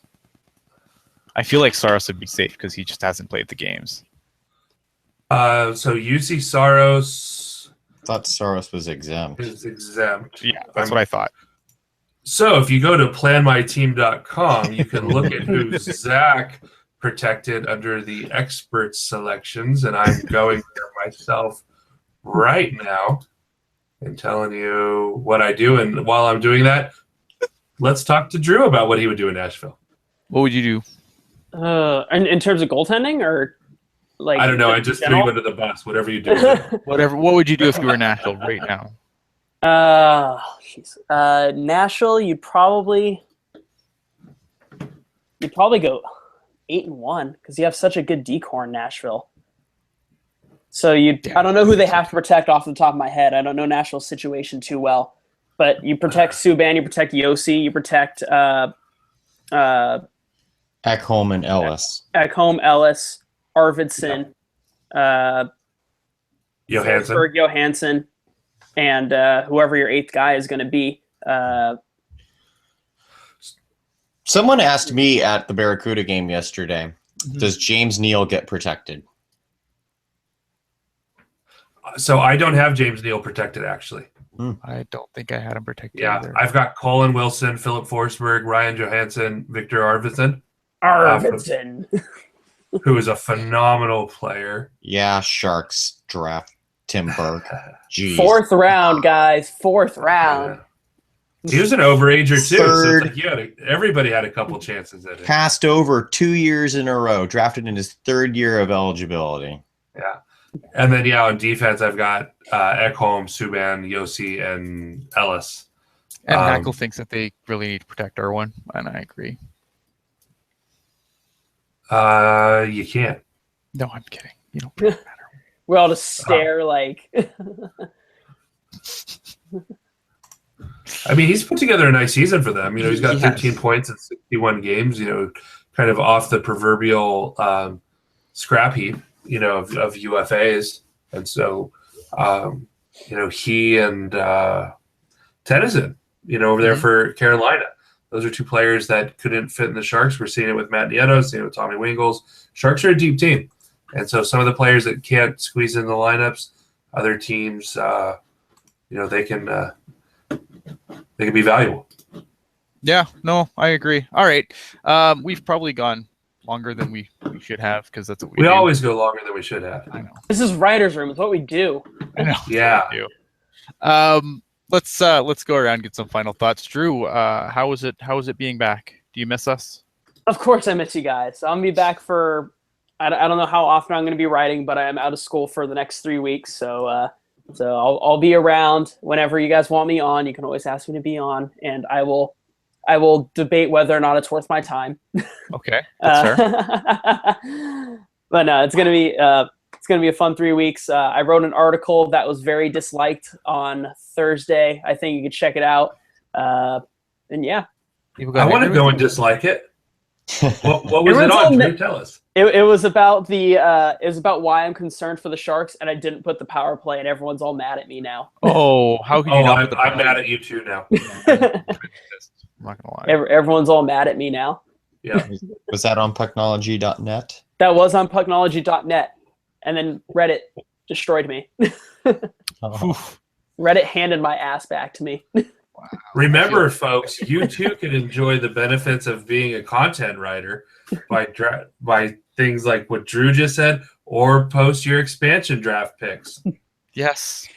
Speaker 2: I feel like Saros would be safe because he just hasn't played the games.
Speaker 3: So UC Saros.
Speaker 1: I thought Saros was exempt.
Speaker 3: Is exempt.
Speaker 2: Yeah, that's what I thought.
Speaker 3: So if you go to planmyteam.com, you can look at who Zach protected under the expert selections, and I'm going there myself right now and telling you what I do. And while I'm doing that, let's talk to Drew about what he would do in Nashville.
Speaker 2: What would you do?
Speaker 4: In terms of goaltending, or like,
Speaker 3: I don't know. I just threw you under the bus. Whatever you do.
Speaker 2: Whatever. What would you do if you were in Nashville right now?
Speaker 4: Nashville, you'd probably go. 8-1 because you have such a good decor in Nashville. So I don't know who they have to protect off the top of my head. I don't know Nashville's situation too well, but you protect Subban, you protect Yossi, you protect Ekholm
Speaker 1: and Ellis.
Speaker 4: Ekholm, Ellis, Arvidsson, Johansson, and whoever your 8th guy is going to be.
Speaker 1: Someone asked me at the Barracuda game yesterday, does James Neal get protected?
Speaker 3: So I don't have James Neal protected, actually.
Speaker 2: I don't think I had him protected either.
Speaker 3: I've got Colin Wilson, Philip Forsberg, Ryan Johansson, Victor Arvidsson. Who is a phenomenal player.
Speaker 1: Yeah, Sharks draft Tim Burke. Jeez.
Speaker 4: 4th round, guys. 4th round.
Speaker 3: Yeah. He was an overager too. So it's like everybody had a couple chances at it.
Speaker 1: Passed over 2 years in a row. Drafted in his 3rd year of eligibility.
Speaker 3: Yeah. And then, on defense, I've got Ekholm, Subban, Yossi, and Ellis.
Speaker 2: And Hackle thinks that they really need to protect R1, and I agree.
Speaker 3: You can't.
Speaker 2: No, I'm kidding. You don't matter.
Speaker 4: We all just stare like.
Speaker 3: I mean, he's put together a nice season for them. He's got 13 points in 61 games. Kind of off the proverbial scrap heap. Of UFAs, and so he and Tennyson, over there for Carolina. Those are 2 players that couldn't fit in the Sharks. We're seeing it with Matt Nieto, seeing it with Tommy Wingles. Sharks are a deep team, and so some of the players that can't squeeze in the lineups, other teams, they can be valuable.
Speaker 2: Yeah, no, I agree. All right, we've probably gone longer than we should have because that's what we do.
Speaker 3: Always go longer than we should have.
Speaker 2: I know.
Speaker 4: This is Writer's Room. It's what we do.
Speaker 2: I know.
Speaker 3: Yeah.
Speaker 2: Let's go around and get some final thoughts. Drew, how is it being back? Do you miss us?
Speaker 4: Of course I miss you guys. I'm going to be back for I don't know how often I'm going to be writing, but I am out of school for the next 3 weeks. So I'll be around whenever you guys want me on. You can always ask me to be on, and I will debate whether or not it's worth my time.
Speaker 2: Okay, that's fair.
Speaker 4: But no, it's gonna be a fun 3 weeks. I wrote an article that was very disliked on Thursday. I think you could check it out. And yeah,
Speaker 3: I want to go and dislike it. What was it on? Drew, tell us.
Speaker 4: It was about why I'm concerned for the Sharks, and I didn't put the power play, and everyone's all mad at me now.
Speaker 2: Oh, how could you not put the power
Speaker 3: I'm mad at you too now.
Speaker 2: I'm not gonna lie.
Speaker 4: Everyone's all mad at me now.
Speaker 3: Yeah.
Speaker 1: Was that on Pucknology.net?
Speaker 4: That was on Pucknology.net, and then Reddit destroyed me. Reddit handed my ass back to me.
Speaker 2: Wow.
Speaker 3: Remember, folks, you too can enjoy the benefits of being a content writer by things like what Drew just said, or post your expansion draft picks.
Speaker 2: Yes.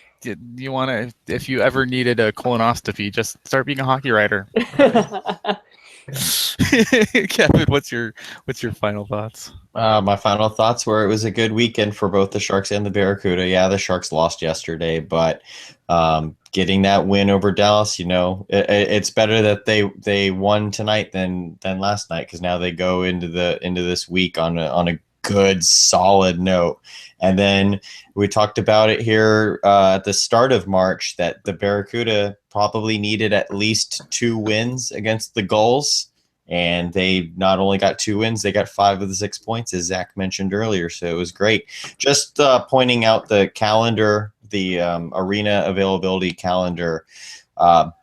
Speaker 2: You want to, if you ever needed a colonoscopy, just start being a hockey writer. Kevin, what's your final thoughts?
Speaker 1: My final thoughts were it was a good weekend for both the Sharks and the Barracuda. Yeah, the Sharks lost yesterday, but getting that win over Dallas, it's better that they won tonight than last night, because now they go into this week on a good solid note. And then we talked about it here at the start of March that the Barracuda probably needed at least 2 wins against the Gulls, and they not only got 2 wins, they got 5 of the 6 points, as Zach mentioned earlier. So it was great. Just pointing out the calendar, the arena availability calendar.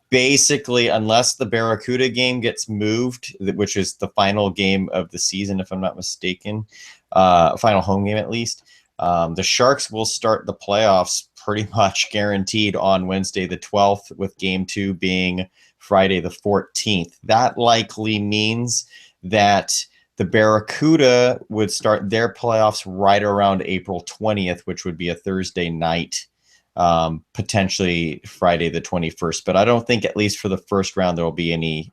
Speaker 1: Basically, unless the Barracuda game gets moved, which is the final game of the season, if I'm not mistaken, final home game at least, the Sharks will start the playoffs pretty much guaranteed on Wednesday the 12th, with game 2 being Friday the 14th. That likely means that the Barracuda would start their playoffs right around April 20th, which would be a Thursday night, potentially Friday the 21st. But I don't think, at least for the first round, there will be any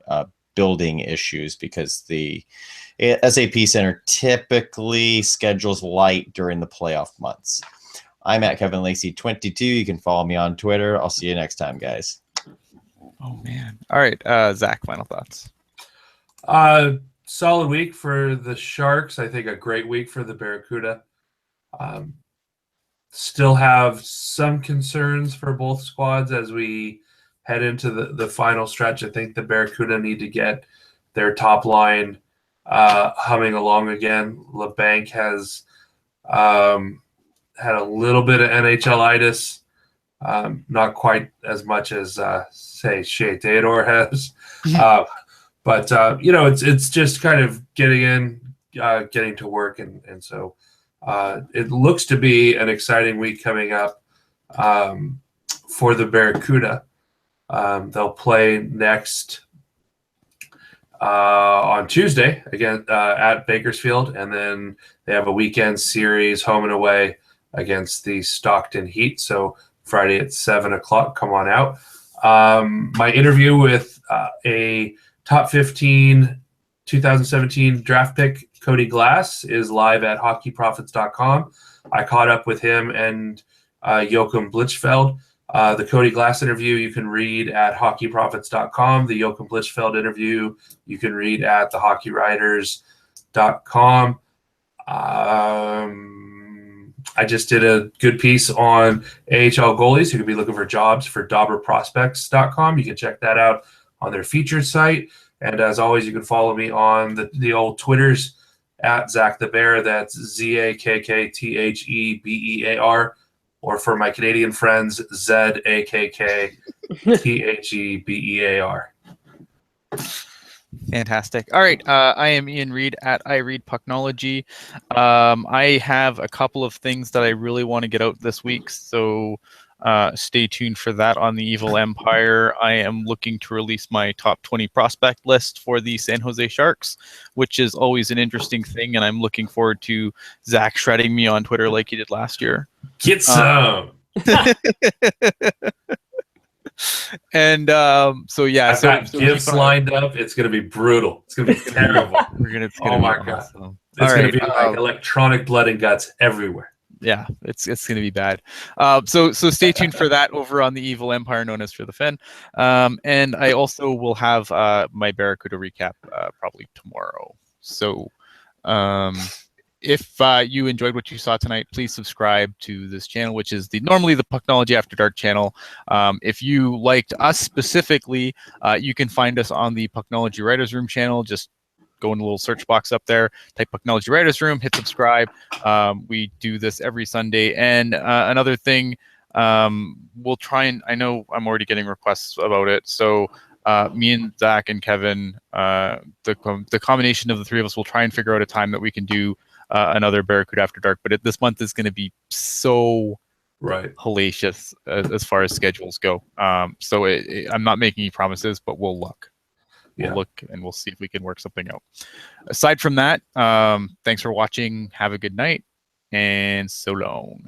Speaker 1: building issues, because the SAP Center typically schedules light during the playoff months. I'm at Kevin Lacey 22. You can follow me on Twitter. I'll see you next time, guys.
Speaker 2: Oh man! All right, Zach, final thoughts.
Speaker 3: solid week for the Sharks. I think a great week for the Barracuda. Still have some concerns for both squads as we head into the final stretch. I think the Barracuda need to get their top line humming along again. LeBanc has had a little bit of NHL-itis, not quite as much as, say, Shea Theodore has. But it's just kind of getting to work. And so it looks to be an exciting week coming up for the Barracuda. They'll play next on Tuesday again at Bakersfield, and then they have a weekend series home and away against the Stockton Heat. So Friday at 7:00, come on out. My interview with a top 15 2017 draft pick, Cody Glass, is live at hockeyprofits.com. I caught up with him and Joachim Blichfeld. The Cody Glass interview you can read at hockeyprofits.com. The Joachim Blichfeld interview you can read at thehockeywriters.com. I just did a good piece on AHL goalies who could be looking for jobs for dauberprospects.com. You can check that out on their featured site. And as always, you can follow me on the old Twitters at Zach the Bear. That's ZAKKTHEBEAR. Or for my Canadian friends, ZAKKTHEBEAR.
Speaker 2: Fantastic. All right. I am Ian Reed at I Read Pucknology. I have a couple of things that I really want to get out this week, so stay tuned for that on the Evil Empire. I am looking to release my top 20 prospect list for the San Jose Sharks, which is always an interesting thing, and I'm looking forward to Zach shredding me on Twitter like he did last year.
Speaker 3: Get some!
Speaker 2: And so yeah,
Speaker 3: I've got gifts lined up. It's going to be brutal. It's going to be terrible. Oh my god!
Speaker 2: Awesome.
Speaker 3: It's going to be like electronic blood and guts everywhere.
Speaker 2: Yeah, it's going to be bad. So stay tuned for that over on the Evil Empire, known as For the Fen. And I also will have my Barracuda recap probably tomorrow. So if you enjoyed what you saw tonight, please subscribe to this channel, which is normally the Pucknology After Dark channel. If you liked us specifically, you can find us on the Pucknology Writers Room channel. Just go in the little search box up there, type Pucknology Writers Room, hit subscribe. We do this every Sunday. And another thing, we'll try and, I know I'm already getting requests about it, so me and Zach and Kevin, the combination of the three of us will try and figure out a time that we can do another Barracuda After Dark. But this month is going to be so hellacious as far as schedules go. So I'm not making any promises, but we'll look. We'll look and we'll see if we can work something out. Aside from that, thanks for watching. Have a good night and so long.